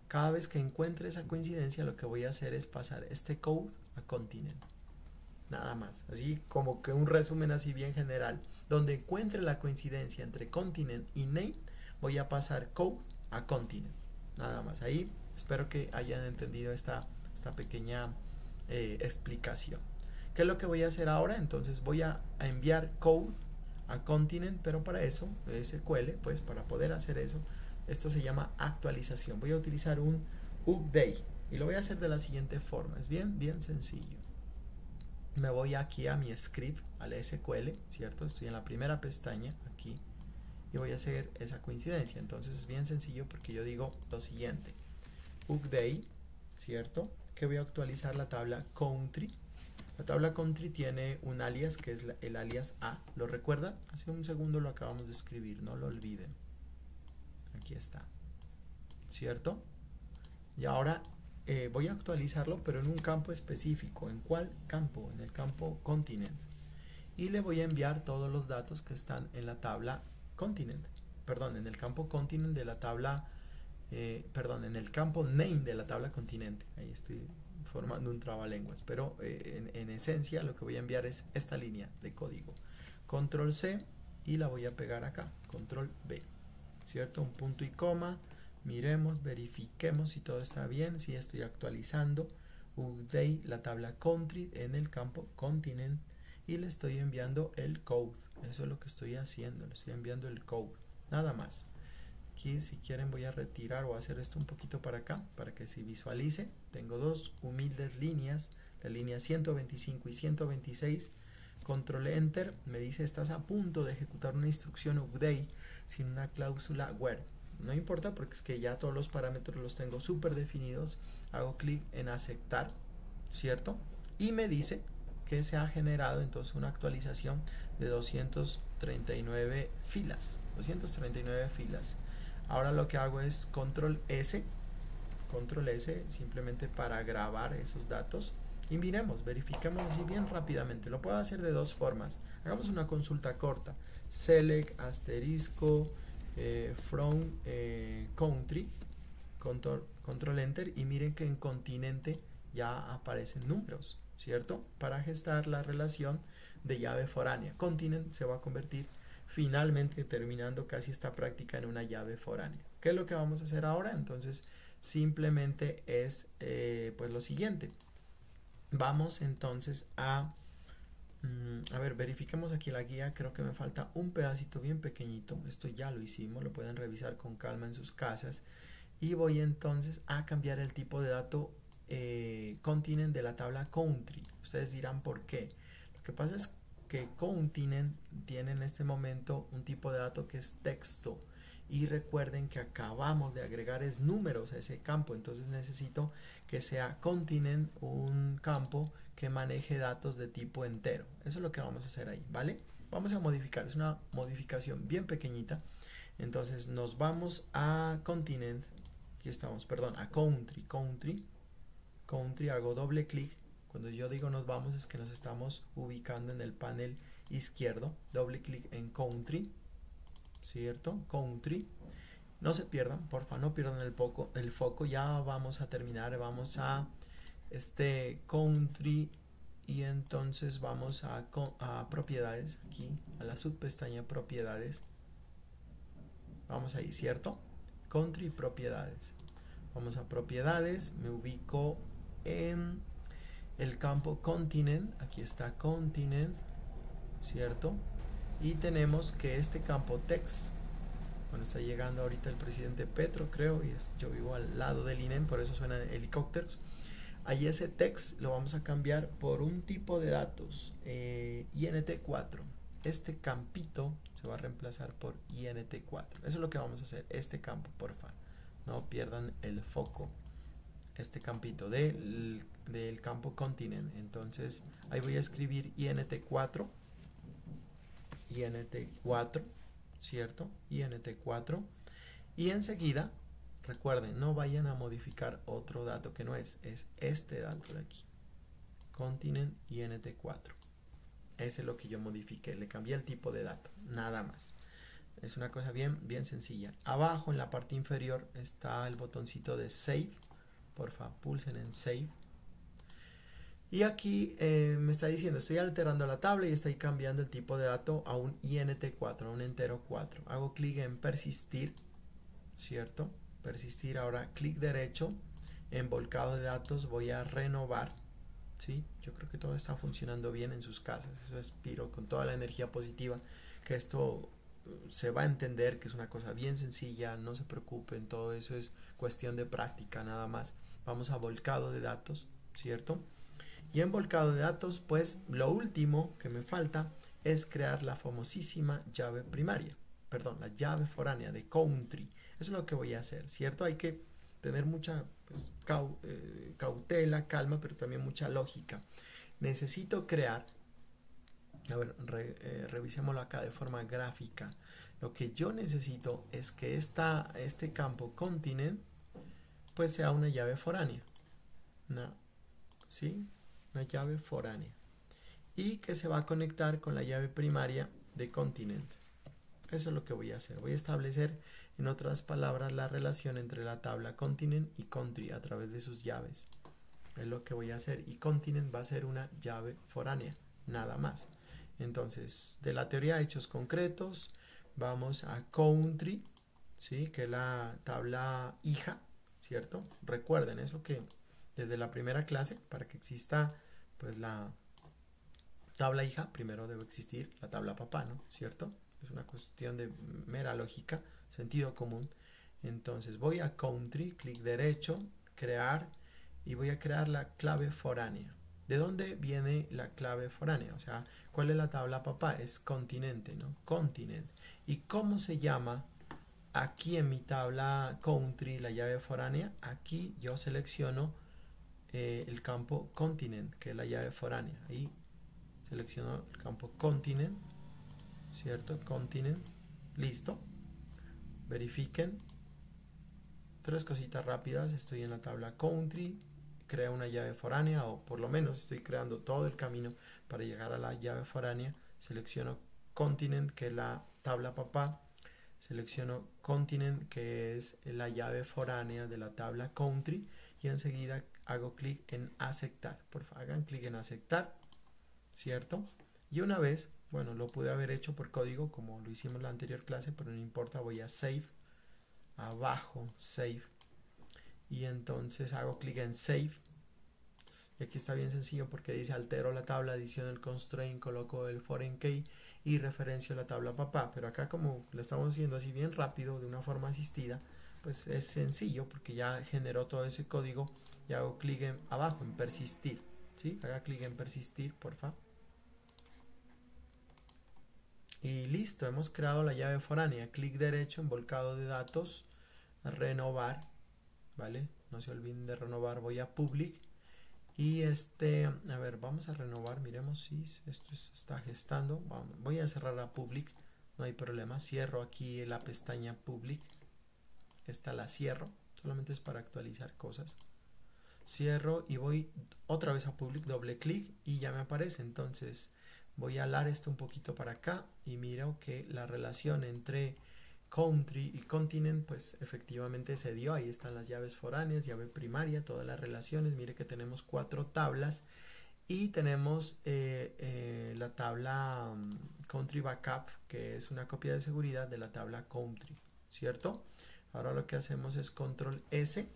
Cada vez que encuentre esa coincidencia lo que voy a hacer es pasar este code a continent, nada más, así como que un resumen así bien general. Donde encuentre la coincidencia entre continent y name voy a pasar code a continent, nada más. Ahí espero que hayan entendido esta pequeña explicación. ¿Qué es lo que voy a hacer ahora? Entonces voy a enviar code a continent, pero para eso SQL, pues para poder hacer eso, esto se llama actualización. Voy a utilizar un update y lo voy a hacer de la siguiente forma. Es bien sencillo. Me voy aquí a mi script, al SQL, ¿cierto? Estoy en la primera pestaña aquí y voy a hacer esa coincidencia. Entonces es bien sencillo porque yo digo lo siguiente: update, ¿cierto? Que voy a actualizar la tabla country. La tabla country tiene un alias que es el alias A. ¿Lo recuerdan? Hace un segundo lo acabamos de escribir, no lo olviden. Aquí está, ¿cierto? Y ahora voy a actualizarlo, pero en un campo específico. ¿En cuál campo? En el campo continent. Y le voy a enviar todos los datos que están en la tabla continent. Perdón, en el campo continent de la tabla, en el campo name de la tabla continente. Ahí estoy formando un trabalenguas, pero en esencia lo que voy a enviar es esta línea de código. Control C y la voy a pegar acá. Control V, ¿cierto? Un punto y coma. Miremos, verifiquemos si todo está bien, si estoy actualizando. Update la tabla country en el campo continent y le estoy enviando el code. Eso es lo que estoy haciendo, le estoy enviando el code, nada más. Aquí si quieren voy a retirar o hacer esto un poquito para acá para que se visualice. Tengo dos humildes líneas, la línea 125 y 126. Control enter me dice estás a punto de ejecutar una instrucción update sin una cláusula where. No importa porque es que ya todos los parámetros los tengo súper definidos. Hago clic en aceptar, ¿cierto? Y me dice que se ha generado entonces una actualización de 239 filas. 239 filas. Ahora lo que hago es control S simplemente para grabar esos datos. Y miremos, verifiquemos así bien rápidamente. Lo puedo hacer de dos formas. Hagamos una consulta corta. Select asterisco from country, control enter y miren que en continente ya aparecen números, ¿cierto? Para gestar la relación de llave foránea. Continent se va a convertir finalmente, terminando casi esta práctica, en una llave foránea. ¿Qué es lo que vamos a hacer ahora? Entonces simplemente es pues lo siguiente. Vamos entonces a ver, verifiquemos aquí la guía. Creo que me falta un pedacito bien pequeñito. Esto ya lo hicimos, lo pueden revisar con calma en sus casas. Y voy entonces a cambiar el tipo de dato continent de la tabla country. Ustedes dirán por qué. Lo que pasa es que continent tiene en este momento un tipo de dato que es texto. Y recuerden que acabamos de agregar es números a ese campo. Entonces necesito que sea continent un campo que maneje datos de tipo entero. Eso es lo que vamos a hacer ahí, ¿vale? Vamos a modificar, es una modificación bien pequeñita. Entonces nos vamos a continent, aquí estamos, perdón, a country, hago doble clic Cuando yo digo nos vamos es que nos estamos ubicando en el panel izquierdo. Doble clic en Country, ¿cierto? Country. No se pierdan, porfa, no pierdan el foco. Ya vamos a terminar, vamos a Country y entonces vamos a propiedades, aquí a la subpestaña propiedades. Vamos ahí, ¿cierto? Country propiedades. Vamos a propiedades, me ubico en el campo continent, aquí está continent, ¿cierto? Y tenemos que este campo text, bueno, está llegando ahorita el presidente Petro, creo, y yo vivo al lado del INEM, por eso suenan helicópteros. Ahí ese text lo vamos a cambiar por un tipo de datos, INT4. Este campito se va a reemplazar por INT4. Eso es lo que vamos a hacer, este campo, porfa. No pierdan el foco. Este campito del campo continent. Entonces ahí voy a escribir INT4. INT4, ¿cierto? INT4. Y enseguida, recuerden, no vayan a modificar otro dato que no es este dato de aquí. Continent INT4. Ese es lo que yo modifiqué, le cambié el tipo de dato, nada más. Es una cosa bien sencilla. Abajo en la parte inferior está el botoncito de Save. Porfa, pulsen en Save. Y aquí me está diciendo, estoy alterando la tabla y estoy cambiando el tipo de dato a un INT4, a un entero 4. Hago clic en persistir, ¿cierto? Persistir, ahora clic derecho, en volcado de datos, voy a renovar. ¿Sí? Yo creo que todo está funcionando bien en sus casas. Eso aspiro con toda la energía positiva, que esto se va a entender, que es una cosa bien sencilla, no se preocupen, todo eso es cuestión de práctica nada más. Vamos a volcado de datos, ¿cierto? Y en volcado de datos, pues lo último que me falta es crear la famosísima llave primaria, perdón, la llave foránea de country. Eso es lo que voy a hacer, ¿cierto? Hay que tener mucha pues, cautela, calma, pero también mucha lógica. Necesito crear, a ver, revisémoslo acá de forma gráfica. Lo que yo necesito es que este campo continent pues sea una llave foránea. ¿Sí? Una llave foránea. Y que se va a conectar con la llave primaria de continent. Eso es lo que voy a hacer. Voy a establecer, en otras palabras, la relación entre la tabla continent y country a través de sus llaves. Es lo que voy a hacer. Y continent va a ser una llave foránea, nada más. Entonces, de la teoría de hechos concretos, vamos a country, ¿sí? Que es la tabla hija, ¿cierto? Recuerden eso que desde la primera clase, para que exista pues la tabla hija, primero debe existir la tabla papá, ¿no? ¿Cierto? Es una cuestión de mera lógica, sentido común. Entonces voy a country, clic derecho, crear, y voy a crear la clave foránea. ¿De dónde viene la clave foránea? O sea, ¿cuál es la tabla papá? Es continente, ¿no? Continent. ¿Y cómo se llama aquí en mi tabla country la llave foránea? Aquí yo selecciono el campo continent, que es la llave foránea. Ahí selecciono el campo continent, ¿cierto? Continent, listo. Verifiquen. Tres cositas rápidas. Estoy en la tabla country, creo una llave foránea, o por lo menos estoy creando todo el camino para llegar a la llave foránea. Selecciono continent, que es la tabla papá. Selecciono continent, que es la llave foránea de la tabla country, y enseguida hago clic en aceptar. Por favor, hagan clic en aceptar, ¿cierto? Y una vez, bueno, lo pude haber hecho por código como lo hicimos en la anterior clase, pero no importa, voy a save, abajo save, y entonces hago clic en save. Y aquí está bien sencillo porque dice altero la tabla, adiciono el constraint, coloco el foreign key y referencio la tabla papá. Pero acá como lo estamos haciendo así bien rápido, de una forma asistida, pues es sencillo porque ya generó todo ese código, y hago clic en abajo en persistir, ¿sí? Haga clic en persistir, porfa. Y listo, hemos creado la llave foránea. Clic derecho en volcado de datos, renovar, ¿vale? No se olviden de renovar. Voy a public y a ver, vamos a renovar, miremos si esto está gestando. Voy a cerrar a public, no hay problema. Cierro aquí la pestaña public, esta la cierro, solamente es para actualizar cosas. cierro y voy otra vez a public, doble clic y ya me aparece. Entonces voy a alar esto un poquito para acá y miro que la relación entre country y continent pues efectivamente se dio. Ahí están las llaves foráneas, llave primaria, todas las relaciones. Mire que tenemos 4 tablas y tenemos la tabla country backup, que es una copia de seguridad de la tabla country, ¿cierto? Ahora lo que hacemos es control S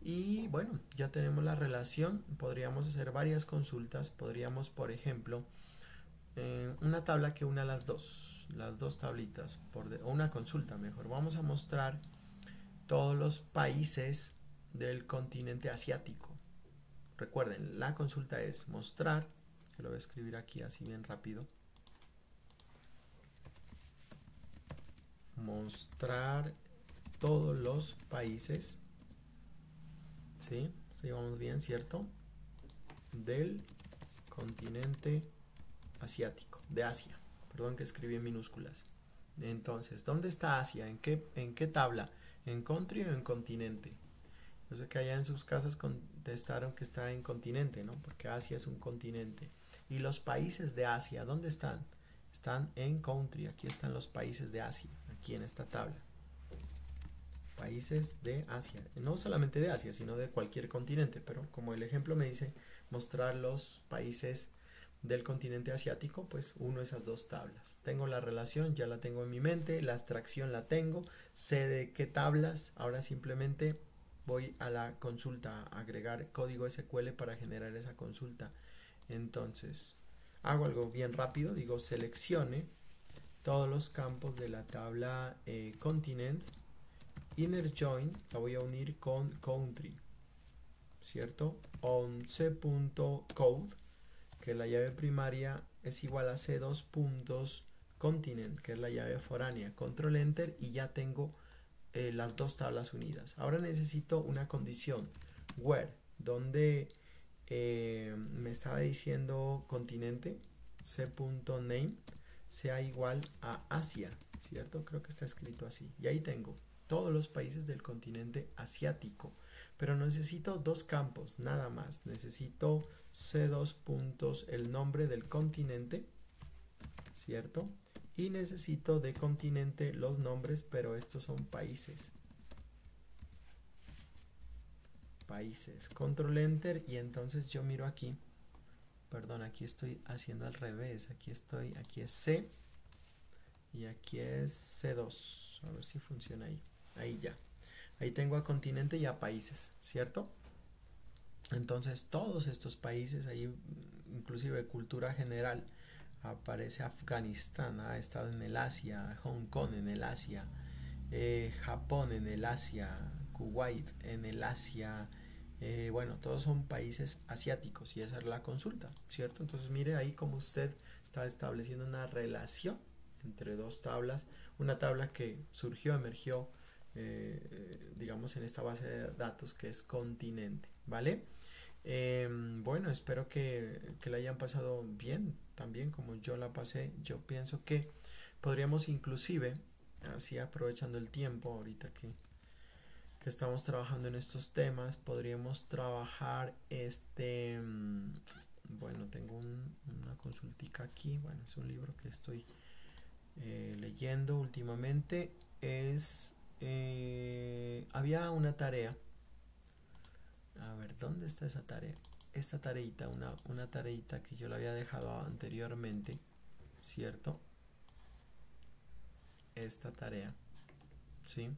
y bueno, ya tenemos la relación. Podríamos hacer varias consultas. Podríamos, por ejemplo, una tabla que una las dos tablitas, o una consulta mejor. Vamos a mostrar todos los países del continente asiático. Recuerden, la consulta es mostrar, que lo voy a escribir aquí así bien rápido. Mostrar todos los países, ¿sí? Sí, vamos bien, ¿cierto? Del continente asiático, de Asia. Perdón que escribí en minúsculas. Entonces, ¿dónde está Asia? ¿En qué tabla? ¿En country o en continente? Yo sé que allá en sus casas contestaron que está en continente, ¿no? Porque Asia es un continente. ¿Y los países de Asia, dónde están? Están en country. Aquí están los países de Asia, aquí en esta tabla. Países de Asia. No solamente de Asia, sino de cualquier continente. Pero como el ejemplo me dice mostrar los países del continente asiático, pues uno esas dos tablas. Tengo la relación, ya la tengo en mi mente. La abstracción la tengo. Sé de qué tablas. Ahora simplemente voy a la consulta, a agregar código SQL para generar esa consulta. Entonces, hago algo bien rápido, digo seleccione todos los campos de la tabla continent, inner join, la voy a unir con country, ¿cierto? On c.code, que la llave primaria es igual a c2 puntos continent, que es la llave foránea, control enter y ya tengo las dos tablas unidas. Ahora necesito una condición, where, donde me estaba diciendo continente, c.name sea igual a Asia, ¿cierto? Creo que está escrito así. Y ahí tengo todos los países del continente asiático. Pero necesito dos campos, nada más. Necesito c2 puntos el nombre del continente, ¿cierto? Y necesito de continente los nombres, pero estos son países. Países. Control Enter y entonces yo miro aquí. Perdón, aquí estoy haciendo al revés. Aquí es C y aquí es C2. A ver si funciona ahí. Ahí ya. Ahí tengo a continente y a países, ¿cierto? Entonces todos estos países, ahí inclusive cultura general, aparece Afganistán, ha estado en el Asia, Hong Kong en el Asia, Japón en el Asia, Kuwait en el Asia, bueno, todos son países asiáticos y esa es la consulta, ¿cierto? Entonces mire ahí como usted está estableciendo una relación entre dos tablas, una tabla que surgió, emergió, digamos en esta base de datos que es continente, ¿vale? Bueno, espero que la hayan pasado bien, también como yo la pasé. Yo pienso que podríamos inclusive, así aprovechando el tiempo ahorita que estamos trabajando en estos temas, podríamos trabajar bueno, tengo una consultica aquí, bueno, es un libro que estoy leyendo últimamente, había una tarea. A ver, ¿dónde está esa tarea? Esta tareita, una tareita que yo la había dejado anteriormente, ¿cierto? Esta tarea, ¿sí?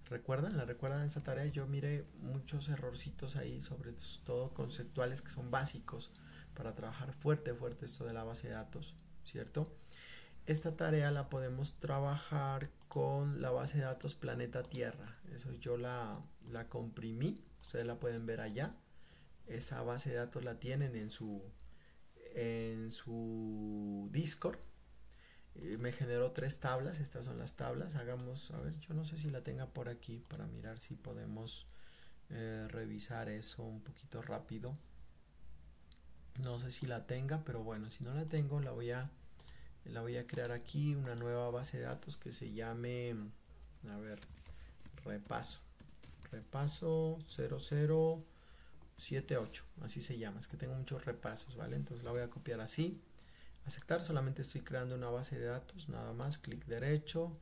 ¿Recuerdan? ¿La recuerdan esa tarea? Yo miré muchos errorcitos ahí, sobre todo conceptuales que son básicos para trabajar fuerte esto de la base de datos, ¿cierto? Esta tarea la podemos trabajar con la base de datos Planeta Tierra. Eso yo la comprimí, ustedes la pueden ver allá. Esa base de datos la tienen en su Discord. Me generó 3 tablas, estas son las tablas. Hagamos, a ver, yo no sé si la tenga por aquí para mirar si podemos revisar eso un poquito rápido. No sé si la tenga, pero bueno, si no la tengo la voy a crear aquí, una nueva base de datos que se llame, a ver, repaso repaso 0078, así se llama, es que tengo muchos repasos, ¿vale? Entonces la voy a copiar así, aceptar, solamente estoy creando una base de datos, nada más, clic derecho,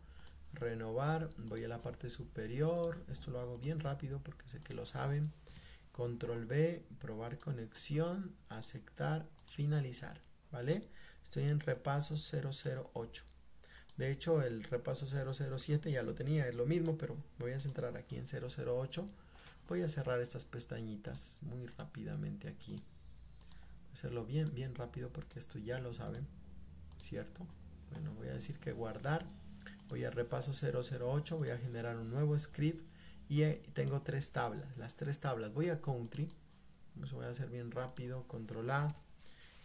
renovar, voy a la parte superior, esto lo hago bien rápido porque sé que lo saben, control B, probar conexión, aceptar, finalizar, ¿vale? Estoy en repaso 008. De hecho, el repaso 007 ya lo tenía, es lo mismo, pero me voy a centrar aquí en 008. Voy a cerrar estas pestañitas muy rápidamente aquí. Voy a hacerlo bien rápido porque esto ya lo saben, ¿cierto? Bueno, voy a decir que guardar. Voy a repaso 008, voy a generar un nuevo script y tengo tres tablas. Las tres tablas, voy a country, eso voy a hacer bien rápido, control A,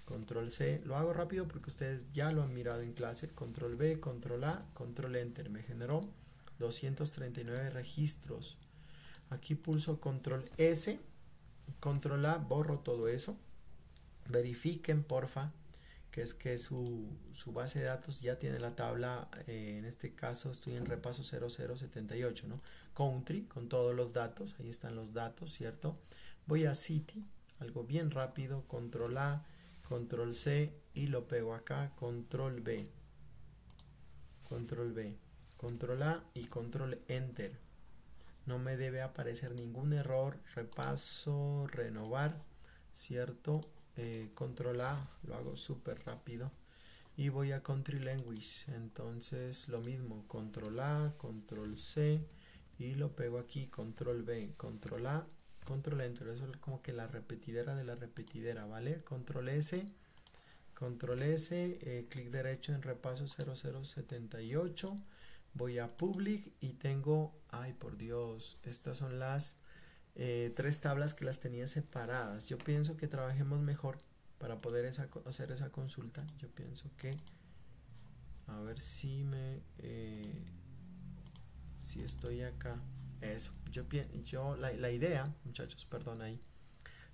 control C, lo hago rápido porque ustedes ya lo han mirado en clase, control B, control A, control enter, me generó 239 registros. Aquí pulso control S, control A, borro todo eso, verifiquen porfa que su base de datos ya tiene la tabla, en este caso estoy en repaso 0078, ¿no? Country, con todos los datos, ahí están los datos, ¿cierto? Voy a City, algo bien rápido, control A, control C y lo pego acá, control B, control B, control A y control Enter. No me debe aparecer ningún error, repaso, renovar, ¿cierto? Control A, lo hago súper rápido y voy a country language, entonces lo mismo, control A, control C y lo pego aquí, control B, control A, control enter, eso es como que la repetidera de la repetidera, ¿vale? Control S, clic derecho en repaso 0078, voy a public y tengo, ay por Dios, estas son las tres tablas que las tenía separadas. Yo pienso que trabajemos mejor para poder hacer esa consulta. Yo pienso que a ver si si estoy acá, eso, la idea, muchachos, perdón, ahí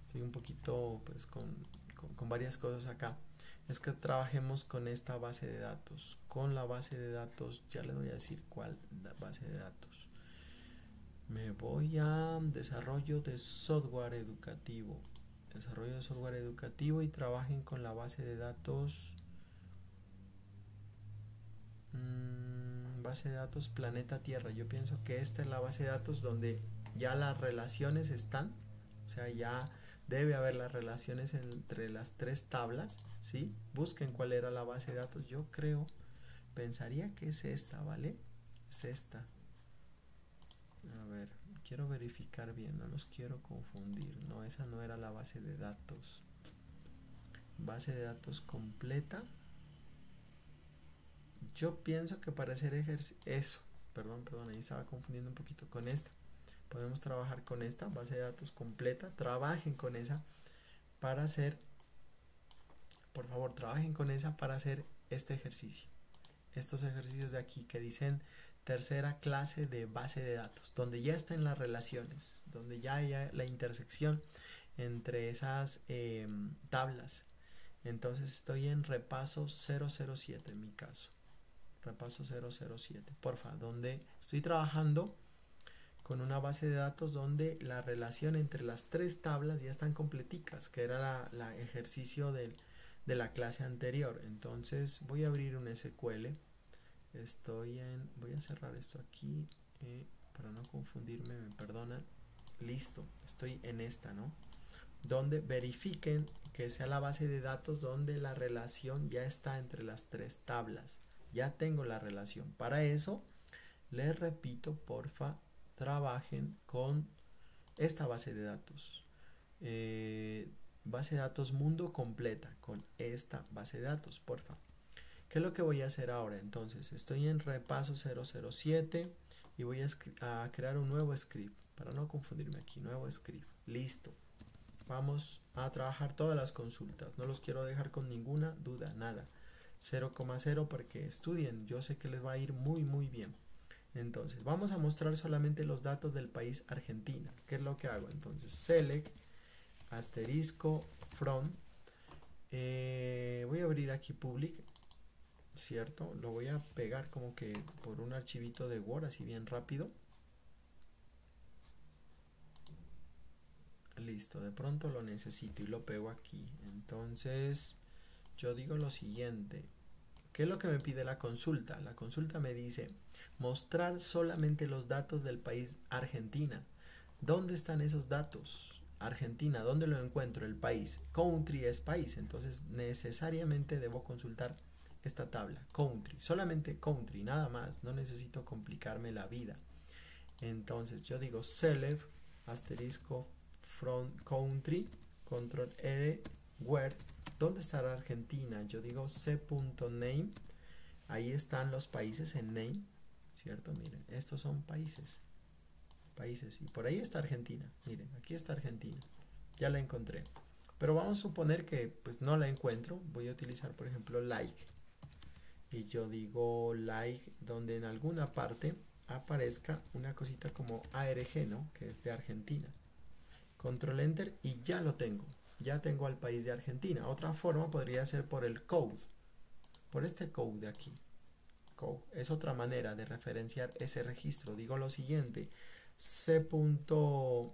estoy un poquito pues con varias cosas acá, es que trabajemos con esta base de datos, con la base de datos, ya les voy a decir cuál base de datos. Me voy a desarrollo de software educativo. Desarrollo de software educativo y trabajen con la base de datos. Base de datos Planeta Tierra. Yo pienso que esta es la base de datos donde ya las relaciones están. O sea, ya debe haber las relaciones entre las tres tablas. ¿Sí? Busquen cuál era la base de datos. Yo pensaría que es esta, ¿vale? Es esta. A ver, quiero verificar bien, no los quiero confundir. No, esa no era la base de datos. Base de datos completa. Yo pienso que para hacer eso, perdón, ahí estaba confundiendo un poquito con esta. Podemos trabajar con esta base de datos completa. Trabajen con esa para hacer, por favor, trabajen con esa para hacer este ejercicio. Estos ejercicios de aquí que dicen tercera clase de base de datos, donde ya están las relaciones, donde ya hay la intersección entre esas tablas. Entonces estoy en repaso 007 en mi caso. Repaso 007, porfa, donde estoy trabajando con una base de datos donde la relación entre las tres tablas ya están completicas, que era la ejercicio de la clase anterior. Entonces voy a abrir un SQL. Voy a cerrar esto aquí para no confundirme, me perdonan. Listo, estoy en esta, ¿no? Donde verifiquen que sea la base de datos donde la relación ya está entre las tres tablas. Ya tengo la relación. Para eso, les repito, porfa, trabajen con esta base de datos. Base de datos mundo completa con esta base de datos, porfa. ¿Qué es lo que voy a hacer ahora? Entonces, estoy en repaso 007 y voy a crear un nuevo script. Para no confundirme aquí, nuevo script. Listo. Vamos a trabajar todas las consultas. No los quiero dejar con ninguna duda, nada. 0,0 para que estudien. Yo sé que les va a ir muy bien. Entonces, vamos a mostrar solamente los datos del país Argentina. ¿Qué es lo que hago? Entonces, select, asterisco, from. Voy a abrir aquí public, ¿cierto? Lo voy a pegar como que por un archivito de Word, así bien rápido. Listo, de pronto lo necesito y lo pego aquí. Entonces yo digo lo siguiente. ¿Qué es lo que me pide la consulta? La consulta me dice mostrar solamente los datos del país Argentina. ¿Dónde están esos datos? Argentina, ¿dónde lo encuentro? El país. Country es país, entonces necesariamente debo consultar esta tabla. Country, solamente country, nada más. No necesito complicarme la vida. Entonces yo digo select asterisco from country, control R, where. ¿Dónde estará Argentina? Yo digo c.name. Ahí están los países en name, ¿cierto? Miren, estos son países. Y por ahí está Argentina. Miren, aquí está Argentina. Ya la encontré. Pero vamos a suponer que pues no la encuentro. Voy a utilizar, por ejemplo, like. Y yo digo like donde en alguna parte aparezca una cosita como ARG, ¿no? Que es de Argentina. Control Enter y ya lo tengo. Ya tengo al país de Argentina. Otra forma podría ser por el code. Por este code de aquí. Code. Es otra manera de referenciar ese registro. Digo lo siguiente. c.code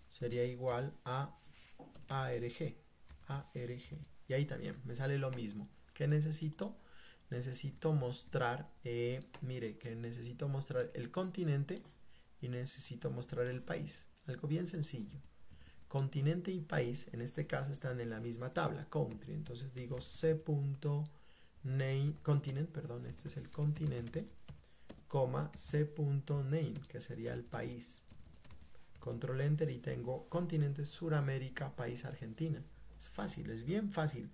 sería igual a ARG. Y ahí también me sale lo mismo. ¿Qué necesito? Necesito mostrar, mire, que necesito mostrar el continente y necesito mostrar el país. Algo bien sencillo. Continente y país, en este caso, están en la misma tabla, country. Entonces digo c.name, continent, perdón, este es el continente, coma c.name, que sería el país. Control Enter y tengo continente Suramérica, país Argentina. Es fácil, es bien fácil.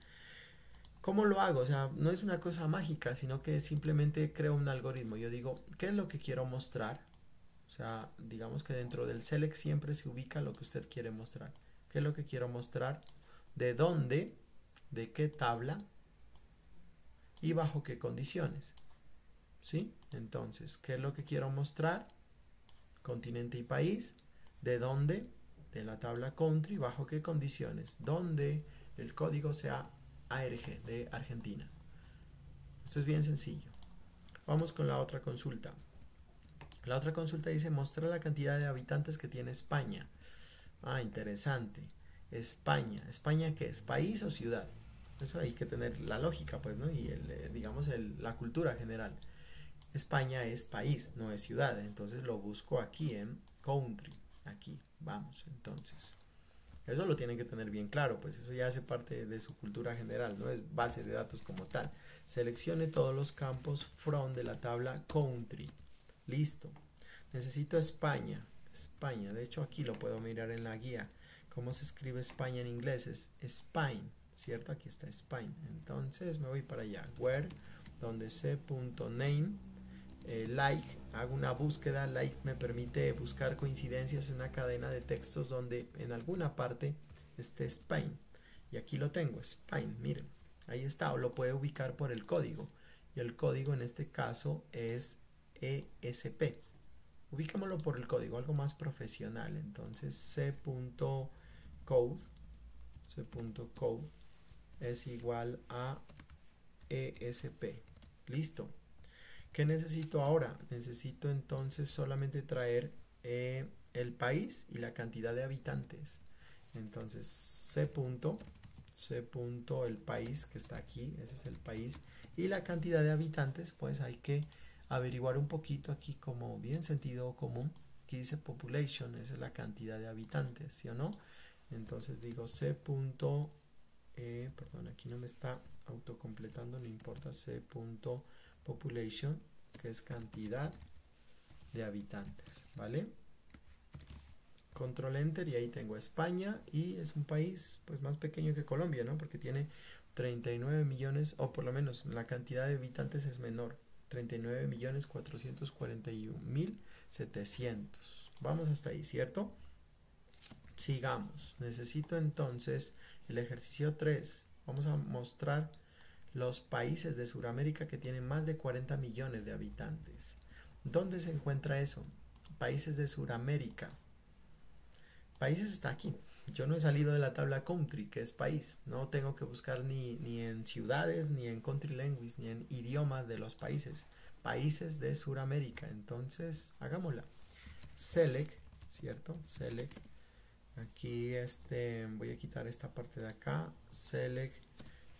¿Cómo lo hago? O sea, no es una cosa mágica, sino que simplemente creo un algoritmo. Yo digo, ¿qué es lo que quiero mostrar? O sea, digamos que dentro del select siempre se ubica lo que usted quiere mostrar. ¿Qué es lo que quiero mostrar? ¿De dónde? ¿De qué tabla? ¿Y bajo qué condiciones? ¿Sí? Entonces, ¿qué es lo que quiero mostrar? Continente y país. ¿De dónde? De la tabla country. ¿Bajo qué condiciones? Donde el código sea ARG de Argentina. Esto es bien sencillo. Vamos con la otra consulta. La otra consulta dice mostrar la cantidad de habitantes que tiene España. Ah, interesante. España. ¿España qué es? ¿País o ciudad? Eso hay que tener la lógica, pues, ¿no? Y digamos la cultura general. España es país, no es ciudad. Entonces lo busco aquí en country. Aquí, vamos, entonces. Eso lo tienen que tener bien claro, pues eso ya hace parte de su cultura general, no es base de datos como tal. Seleccione todos los campos from de la tabla country. Listo. Necesito España. España. De hecho, aquí lo puedo mirar en la guía. ¿Cómo se escribe España en inglés? Es Spain, ¿cierto? Aquí está Spain. Entonces me voy para allá. Where, donde c.name, like, hago una búsqueda. Like me permite buscar coincidencias en una cadena de textos donde en alguna parte esté Spain. Y aquí lo tengo, Spain. Miren, ahí está. O lo puede ubicar por el código. Y el código en este caso es ESP. Ubícamelo por el código, algo más profesional. Entonces c.code es igual a ESP. Listo. ¿Qué necesito ahora? Necesito entonces solamente traer el país y la cantidad de habitantes. Entonces c. el país que está aquí, ese es el país, y la cantidad de habitantes, pues hay que averiguar un poquito aquí como bien sentido común. Aquí dice population, esa es la cantidad de habitantes, ¿sí o no? Entonces digo c. Perdón, aquí no me está autocompletando, no importa, c.population, que es cantidad de habitantes, ¿vale? Control Enter y ahí tengo España y es un país pues más pequeño que Colombia, ¿no? Porque tiene 39 millones, o por lo menos la cantidad de habitantes es menor. 39.441.700. Vamos hasta ahí, ¿cierto? Sigamos. Necesito entonces el ejercicio 3. Vamos a mostrar los países de Sudamérica que tienen más de 40 millones de habitantes. ¿Dónde se encuentra eso? Países de Sudamérica. Países está aquí. Yo no he salido de la tabla country, que es país. No tengo que buscar ni en ciudades, ni en country language, ni en idioma de los países. Países de Sudamérica. Entonces, hagámosla. Select ¿cierto? Select. Aquí voy a quitar esta parte de acá. Select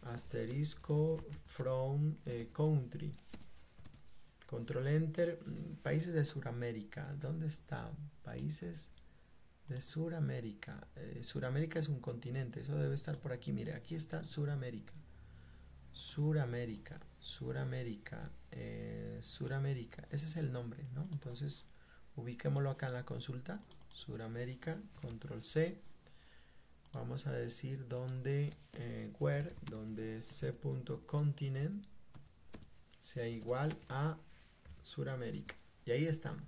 asterisco from country. Control Enter. Países de Sudamérica. ¿Dónde están? Países de Sudamérica. Sudamérica es un continente. Eso debe estar por aquí. Mire, aquí está Sudamérica. Suramérica, Suramérica, Suramérica, ese es el nombre, ¿no? Entonces, ubiquémoslo acá en la consulta, Suramérica, control C, vamos a decir donde, where, donde c.continent sea igual a Suramérica, y ahí están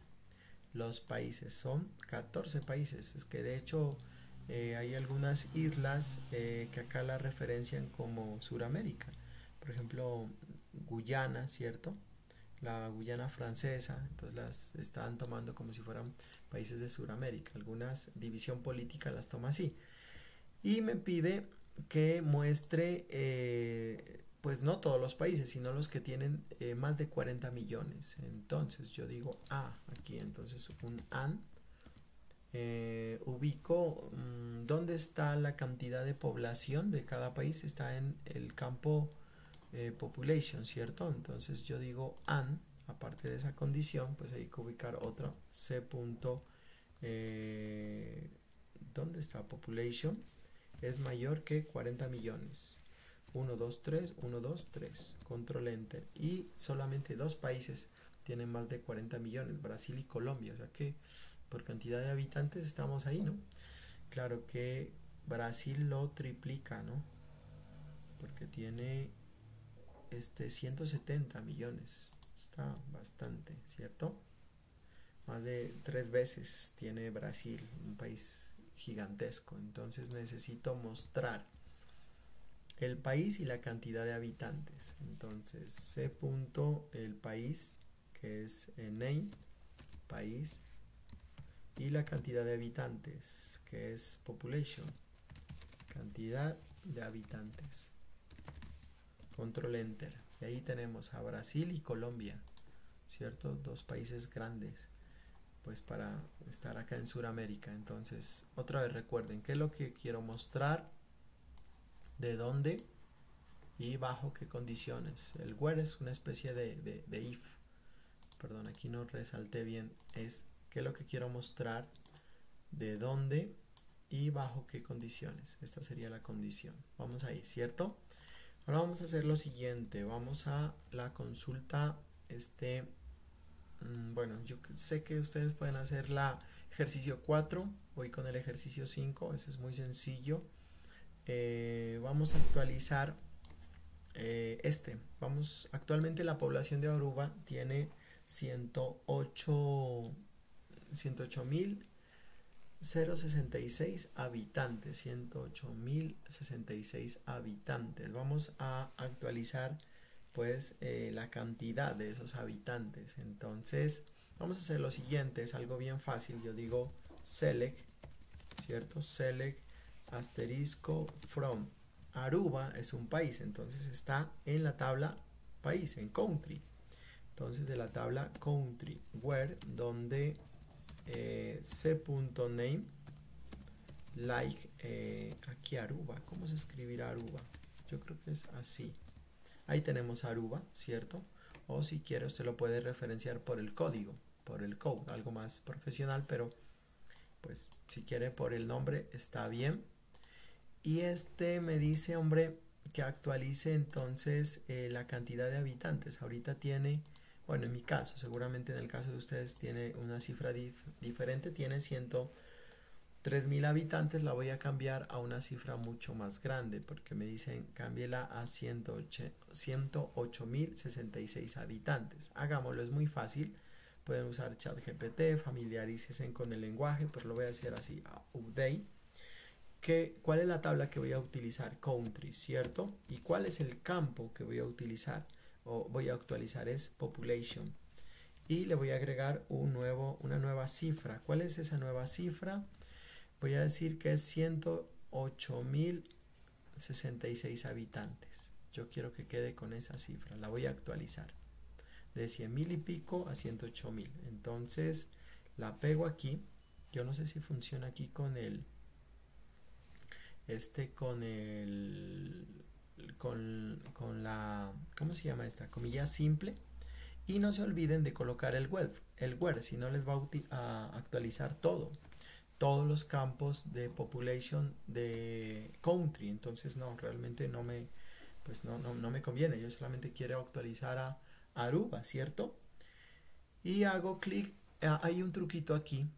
los países, son 14 países, es que de hecho hay algunas islas que acá la referencian como Suramérica. Por ejemplo, Guyana, ¿cierto? La Guyana francesa, entonces las están tomando como si fueran países de Sudamérica. Algunas división política las toma así. Y me pide que muestre, pues no todos los países, sino los que tienen más de 40 millones. Entonces yo digo A aquí, entonces un AN. Ubico dónde está la cantidad de población de cada país, está en el campo population, ¿cierto? Entonces yo digo AND, aparte de esa condición, pues hay que ubicar otro C. ¿Dónde está? Population es mayor que 40 millones. 1, 2, 3, 1, 2, 3. Control Enter. Y solamente dos países tienen más de 40 millones, Brasil y Colombia. O sea que por cantidad de habitantes estamos ahí, ¿no? Claro que Brasil lo triplica, ¿no? Porque tiene 170 millones. Está bastante, ¿cierto? Más de 3 veces tiene Brasil, un país gigantesco. Entonces necesito mostrar el país y la cantidad de habitantes. Entonces C. el país, que es name, país, y la cantidad de habitantes, que es population, cantidad de habitantes. Control Enter. Y ahí tenemos a Brasil y Colombia, ¿cierto? Dos países grandes, pues para estar acá en Sudamérica. Entonces, otra vez recuerden, ¿qué es lo que quiero mostrar? ¿De dónde? Y bajo qué condiciones. El where es una especie de if. Perdón, aquí no resalté bien. Es qué es lo que quiero mostrar, de dónde y bajo qué condiciones. Esta sería la condición. Vamos ahí, ¿cierto? Ahora vamos a hacer lo siguiente, vamos a la consulta, bueno, yo sé que ustedes pueden hacer la ejercicio 4, voy con el ejercicio 5, ese es muy sencillo. Vamos a actualizar actualmente la población de Aruba tiene 108.066 habitantes, 108.066 habitantes. Vamos a actualizar pues la cantidad de esos habitantes. Entonces vamos a hacer lo siguiente, es algo bien fácil. Yo digo select, ¿cierto? Select asterisco from. Aruba es un país, entonces está en la tabla país, en country. Entonces de la tabla country, where, donde c.name like aquí Aruba. ¿Cómo se escribirá Aruba? Yo creo que es así. Ahí tenemos Aruba, ¿cierto? O si quiere usted lo puede referenciar por el código, por el code, algo más profesional, pero pues si quiere por el nombre está bien. Y me dice, hombre, que actualice entonces la cantidad de habitantes. Ahorita tiene, bueno, en mi caso, seguramente en el caso de ustedes tiene una cifra diferente, tiene 103.000 habitantes. La voy a cambiar a una cifra mucho más grande porque me dicen cámbiela a 108.066 habitantes. Hagámoslo, es muy fácil. Pueden usar ChatGPT, familiarícense con el lenguaje, pero lo voy a hacer así, update. ¿Cuál es la tabla que voy a utilizar? Country, ¿cierto? ¿Y cuál es el campo que voy a utilizar o voy a actualizar? Es population. Y le voy a agregar una nueva cifra. ¿Cuál es esa nueva cifra? Voy a decir que es 108.066 habitantes. Yo quiero que quede con esa cifra. La voy a actualizar. De 100.000 y pico a 108.000. Entonces la pego aquí Yo no sé si funciona aquí con con la, ¿cómo se llama esta? Comilla simple. Y no se olviden de colocar el where, si no les va a actualizar todos los campos de population de country. Entonces no, realmente pues no me conviene. Yo solamente quiero actualizar a Aruba, ¿cierto? Y hago clic, hay un truquito aquí,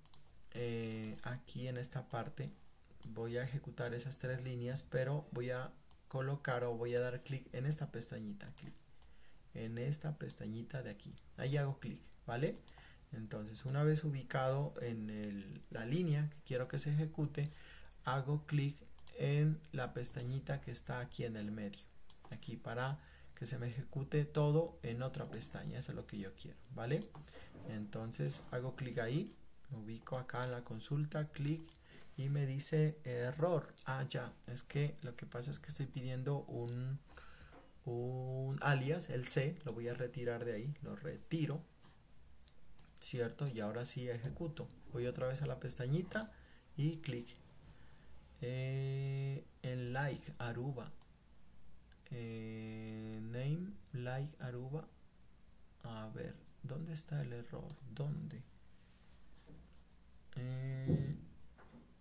aquí en esta parte. Voy a ejecutar esas tres líneas, pero voy a colocar o voy a dar clic en esta pestañita, en esta pestañita de aquí. Ahí hago clic, ¿vale? Entonces, una vez ubicado en la línea que quiero que se ejecute, hago clic en la pestañita que está aquí en el medio, aquí, para que se me ejecute todo en otra pestaña. Eso es lo que yo quiero, ¿vale? Entonces hago clic ahí, me ubico acá en la consulta, clic, y me dice error. Ya, es que lo que pasa es que estoy pidiendo un alias, el C, lo voy a retirar de ahí, lo retiro, ¿cierto? Y ahora sí ejecuto. Voy otra vez a la pestañita y clic. En like Aruba, name like Aruba. A ver, ¿dónde está el error? ¿Dónde?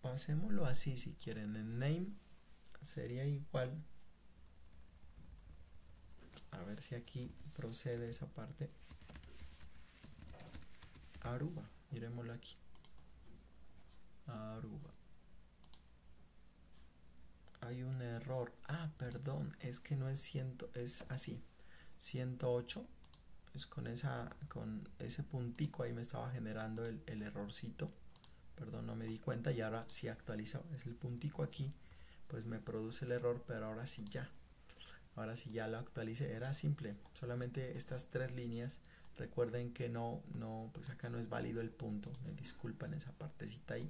Pasémoslo así si quieren. En name sería igual. A ver si aquí procede esa parte. Aruba, miremoslo aquí. Aruba. Hay un error. Perdón, es que no es 100, es así. 108. Es con ese puntico ahí me estaba generando el errorcito. Perdón, no me di cuenta, y ahora sí actualiza. Es el puntico aquí, pues me produce el error, pero ahora sí ya. Ahora sí ya lo actualicé. Era simple, solamente estas tres líneas. Recuerden que pues acá no es válido el punto. Me disculpan esa partecita ahí.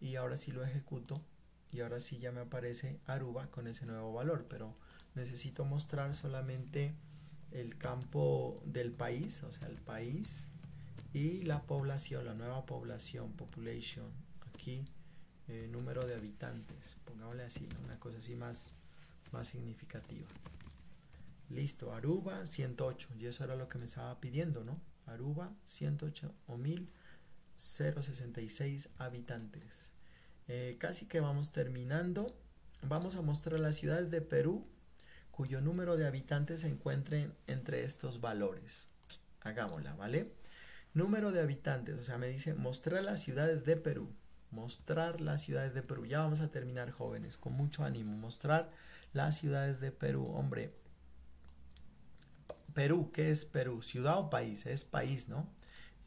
Y ahora sí lo ejecuto. Y ahora sí ya me aparece Aruba con ese nuevo valor. Pero necesito mostrar solamente el campo del país, o sea, el país, y la población, la nueva población, population. Aquí, número de habitantes. Pongámosle así, ¿no? Una cosa así más significativa. Listo, Aruba 108, y eso era lo que me estaba pidiendo, ¿no? Aruba 108.066 habitantes. Casi que vamos terminando. Vamos a mostrar las ciudades de Perú cuyo número de habitantes se encuentren entre estos valores. Hagámosla, ¿vale? Número de habitantes, o sea, me dice mostrar las ciudades de Perú. Mostrar las ciudades de Perú. Ya vamos a terminar, jóvenes, con mucho ánimo. Mostrar las ciudades de Perú. Hombre, Perú, ¿qué es Perú? ¿Ciudad o país? Es país, ¿no?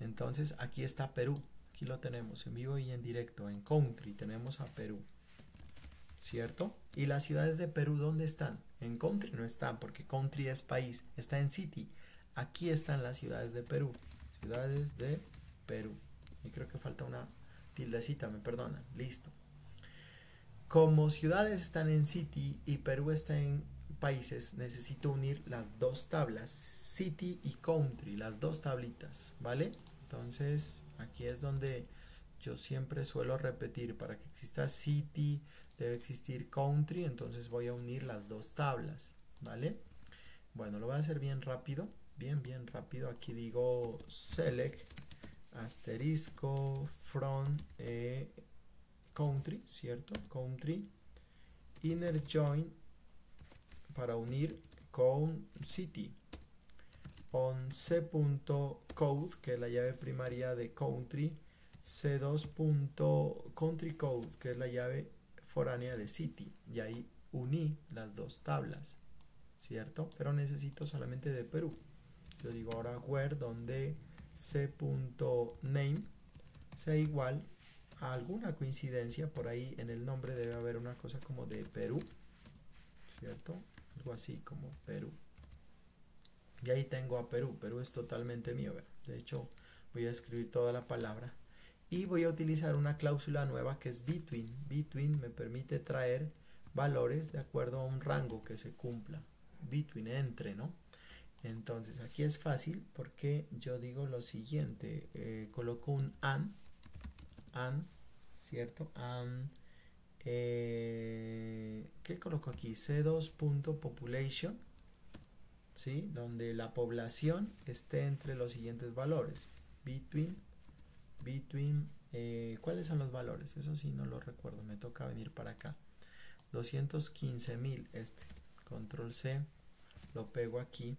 Entonces aquí está Perú. Aquí lo tenemos en vivo y en directo. En country tenemos a Perú, ¿cierto? ¿Y las ciudades de Perú dónde están? En country no están, porque country es país. Está en city. Aquí están las ciudades de Perú. Ciudades de Perú. Y creo que falta una tildecita, me perdonan. Listo. Como ciudades están en city y Perú está en países, necesito unir las dos tablas, city y country, las dos tablitas, ¿vale? Entonces aquí es donde yo siempre suelo repetir: para que exista city debe existir country. Entonces voy a unir las dos tablas, ¿vale? Bueno, lo voy a hacer bien rápido, bien rápido. Aquí digo select asterisco from country, ¿cierto? Country inner join para unir con city on c.code, que es la llave primaria de country, c2.country code, que es la llave foránea de city, y ahí uní las dos tablas, ¿cierto? Pero necesito solamente de Perú. Yo digo ahora where, donde c.name sea igual a alguna coincidencia. Por ahí en el nombre debe haber una cosa como de Perú, ¿cierto? Algo así como Perú. Y ahí tengo a Perú. Perú es totalmente mío, ¿verdad? De hecho, voy a escribir toda la palabra. Y voy a utilizar una cláusula nueva que es between. Between me permite traer valores de acuerdo a un rango que se cumpla. Between, entre, ¿no? Entonces aquí es fácil porque yo digo lo siguiente. Coloco un and ¿cierto? ¿Qué coloco aquí? C2.population, ¿sí? Donde la población esté entre los siguientes valores. Between, ¿cuáles son los valores? Eso sí no lo recuerdo, me toca venir para acá. 215.000, control C, lo pego aquí.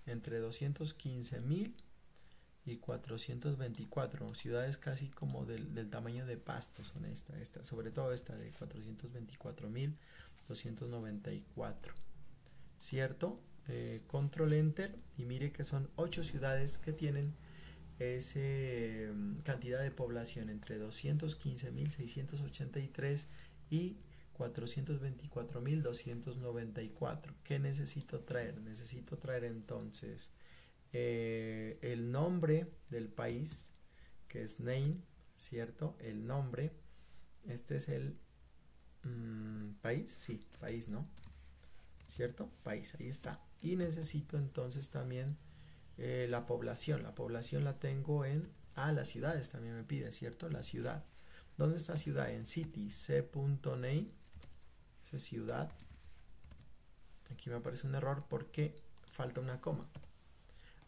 Entre 215.000 y 424 ciudades casi como del tamaño de Pasto son sobre todo esta de 424.294, ¿cierto? Control Enter y mire que son 8 ciudades que tienen esa cantidad de población entre 215.683 y 424.294. ¿Qué necesito traer? Necesito traer entonces el nombre del país, que es name, ¿cierto? El nombre. Este es el país, sí, país, ¿no? ¿Cierto? País, ahí está. Y necesito entonces también la población. La población la tengo en... las ciudades también me pide, ¿cierto? La ciudad. ¿Dónde está ciudad? En city, c.name. Esa es ciudad. Aquí me aparece un error porque falta una coma.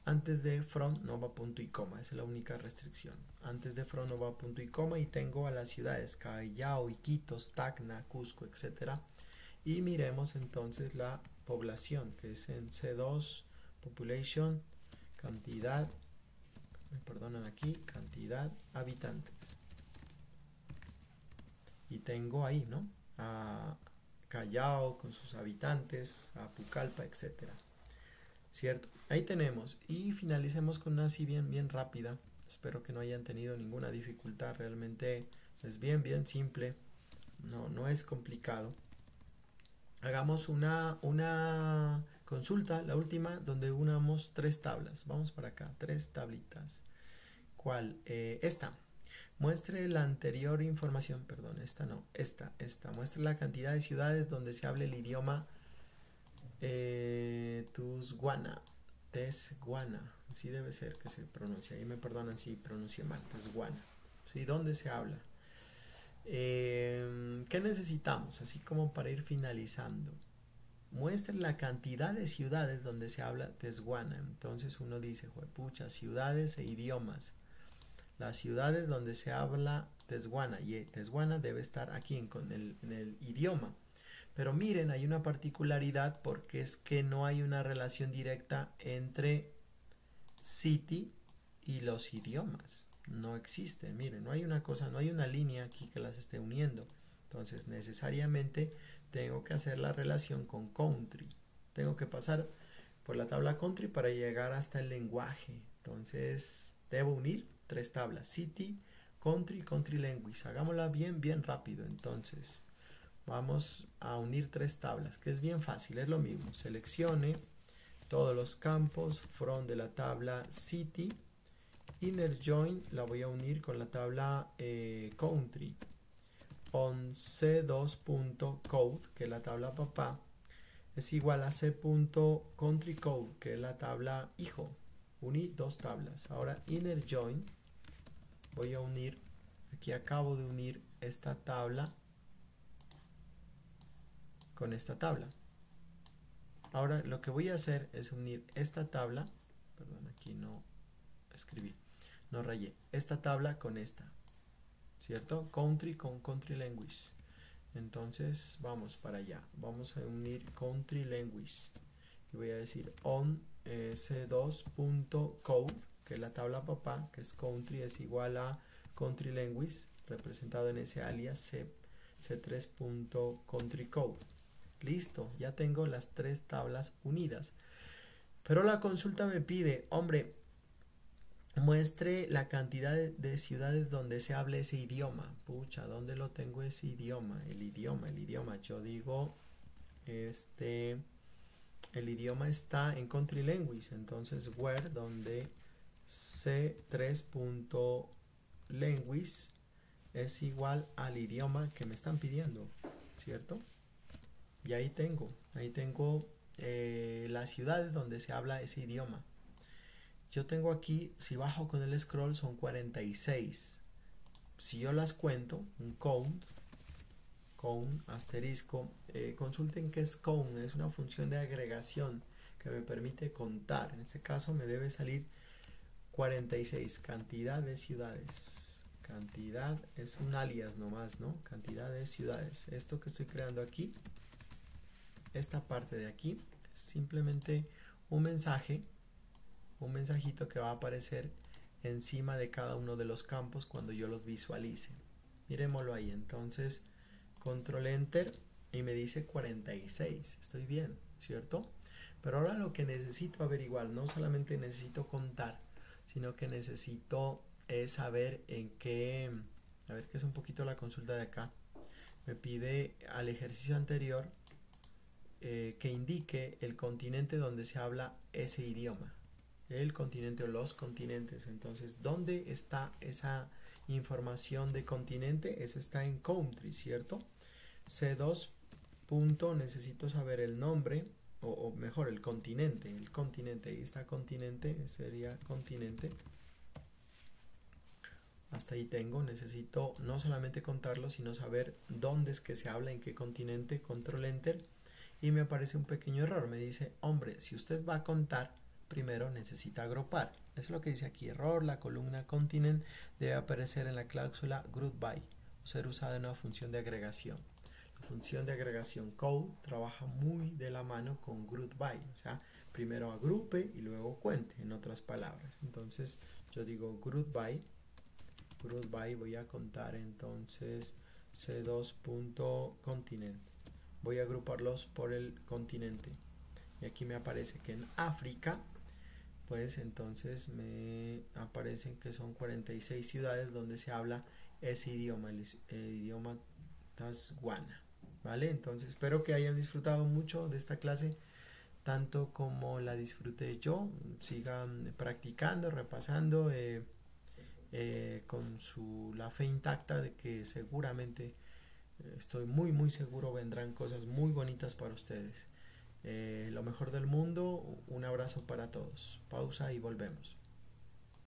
Antes de from no va punto y coma, esa es la única restricción. Antes de from no va punto y coma y tengo a las ciudades Callao, Iquitos, Tacna, Cusco, etc. Y miremos entonces la población, que es en C2, population, cantidad, me perdonan aquí, cantidad, habitantes. Y tengo ahí, ¿no? A Callao con sus habitantes, a Pucallpa, etc. ¿Cierto? Ahí tenemos. Y finalicemos con una así bien rápida. Espero que no hayan tenido ninguna dificultad. Realmente es bien simple. No es complicado. Hagamos una consulta, la última, donde unamos 3 tablas. Vamos para acá, 3 tablitas. ¿Cuál? Esta. Muestre la anterior información, perdón, esta no, esta. Muestre la cantidad de ciudades donde se hable el idioma Tezguana, así debe ser que se pronuncia, ahí me perdonan si pronuncié mal, Tezguana, ¿sí? ¿Dónde se habla? ¿Qué necesitamos? Así como para ir finalizando. Muestre la cantidad de ciudades donde se habla Tezguana. Entonces uno dice, pucha, ciudades e idiomas. Las ciudades donde se habla Tezguana, y Tezguana debe estar aquí en el idioma. Pero miren, hay una particularidad porque es que no hay una relación directa entre city y los idiomas. No existe, miren, no hay una línea aquí que las esté uniendo. Entonces necesariamente tengo que hacer la relación con country. Tengo que pasar por la tabla country para llegar hasta el lenguaje. Entonces debo unir 3 tablas: city, country language. Hagámosla bien rápido. Entonces vamos a unir 3 tablas, que es bien fácil, es lo mismo. Seleccione todos los campos from de la tabla city. Inner join la voy a unir con la tabla country. On c2.code, que es la tabla papá, es igual a c.countrycode, que es la tabla hijo. Uní 2 tablas. Ahora inner join, voy a unir, aquí acabo de unir esta tabla con esta tabla. Ahora lo que voy a hacer es unir esta tabla, perdón, aquí no escribí, no rayé, esta tabla con esta, ¿cierto? Country con country language. Entonces vamos para allá, vamos a unir country language y voy a decir on c2.code, que es la tabla papá, que es country, es igual a country language, representado en ese alias c3.countrycode. Listo, ya tengo las 3 tablas unidas. Pero la consulta me pide, hombre, muestre la cantidad de ciudades donde se hable ese idioma. Pucha, ¿dónde lo tengo ese idioma? El idioma. Yo digo, el idioma está en country language. Entonces, where, donde c3.language es igual al idioma que me están pidiendo, ¿cierto? Y ahí tengo las ciudades donde se habla ese idioma. yo tengo aquí, si bajo con el scroll son 46. Si yo las cuento, un count asterisco, consulten qué es count, es una función de agregación que me permite contar. En este caso me debe salir 46, cantidad de ciudades. Cantidad es un alias nomás, ¿no? Cantidad de ciudades. Esto que estoy creando aquí, esta parte de aquí, es simplemente un mensajito que va a aparecer encima de cada uno de los campos cuando yo los visualice. Miremoslo ahí. Entonces, control enter y me dice 46. Estoy bien, ¿cierto? Pero ahora lo que necesito averiguar, no solamente necesito contar, sino que necesito saber en qué, a ver qué es un poquito la consulta de acá. Me pide al ejercicio anterior que indique el continente donde se habla ese idioma. El continente o los continentes. Entonces, ¿dónde está esa información de continente? Eso está en country, ¿cierto? C2 punto, necesito saber el nombre, o mejor, el continente, ahí está continente, sería continente. Hasta ahí tengo, necesito no solamente contarlo, sino saber dónde es que se habla, en qué continente, control enter, y me aparece un pequeño error, me dice, hombre, si usted va a contar, primero necesita agrupar. Eso es lo que dice aquí, error, la columna continent debe aparecer en la cláusula group by, o ser usada en una función de agregación. La función de agregación code trabaja muy de la mano con group by, o sea, primero agrupe y luego cuente, en otras palabras. Entonces yo digo group by, voy a contar entonces C2.continent. Voy a agruparlos por el continente. Y aquí me aparece que en África, pues entonces me aparecen que son 46 ciudades donde se habla ese idioma, el idioma Taswana. ¿Vale? Entonces espero que hayan disfrutado mucho de esta clase, tanto como la disfruté yo. Sigan practicando, repasando, con la fe intacta de que seguramente, estoy muy seguro, vendrán cosas muy bonitas para ustedes. Lo mejor del mundo, un abrazo para todos. Pausa y volvemos.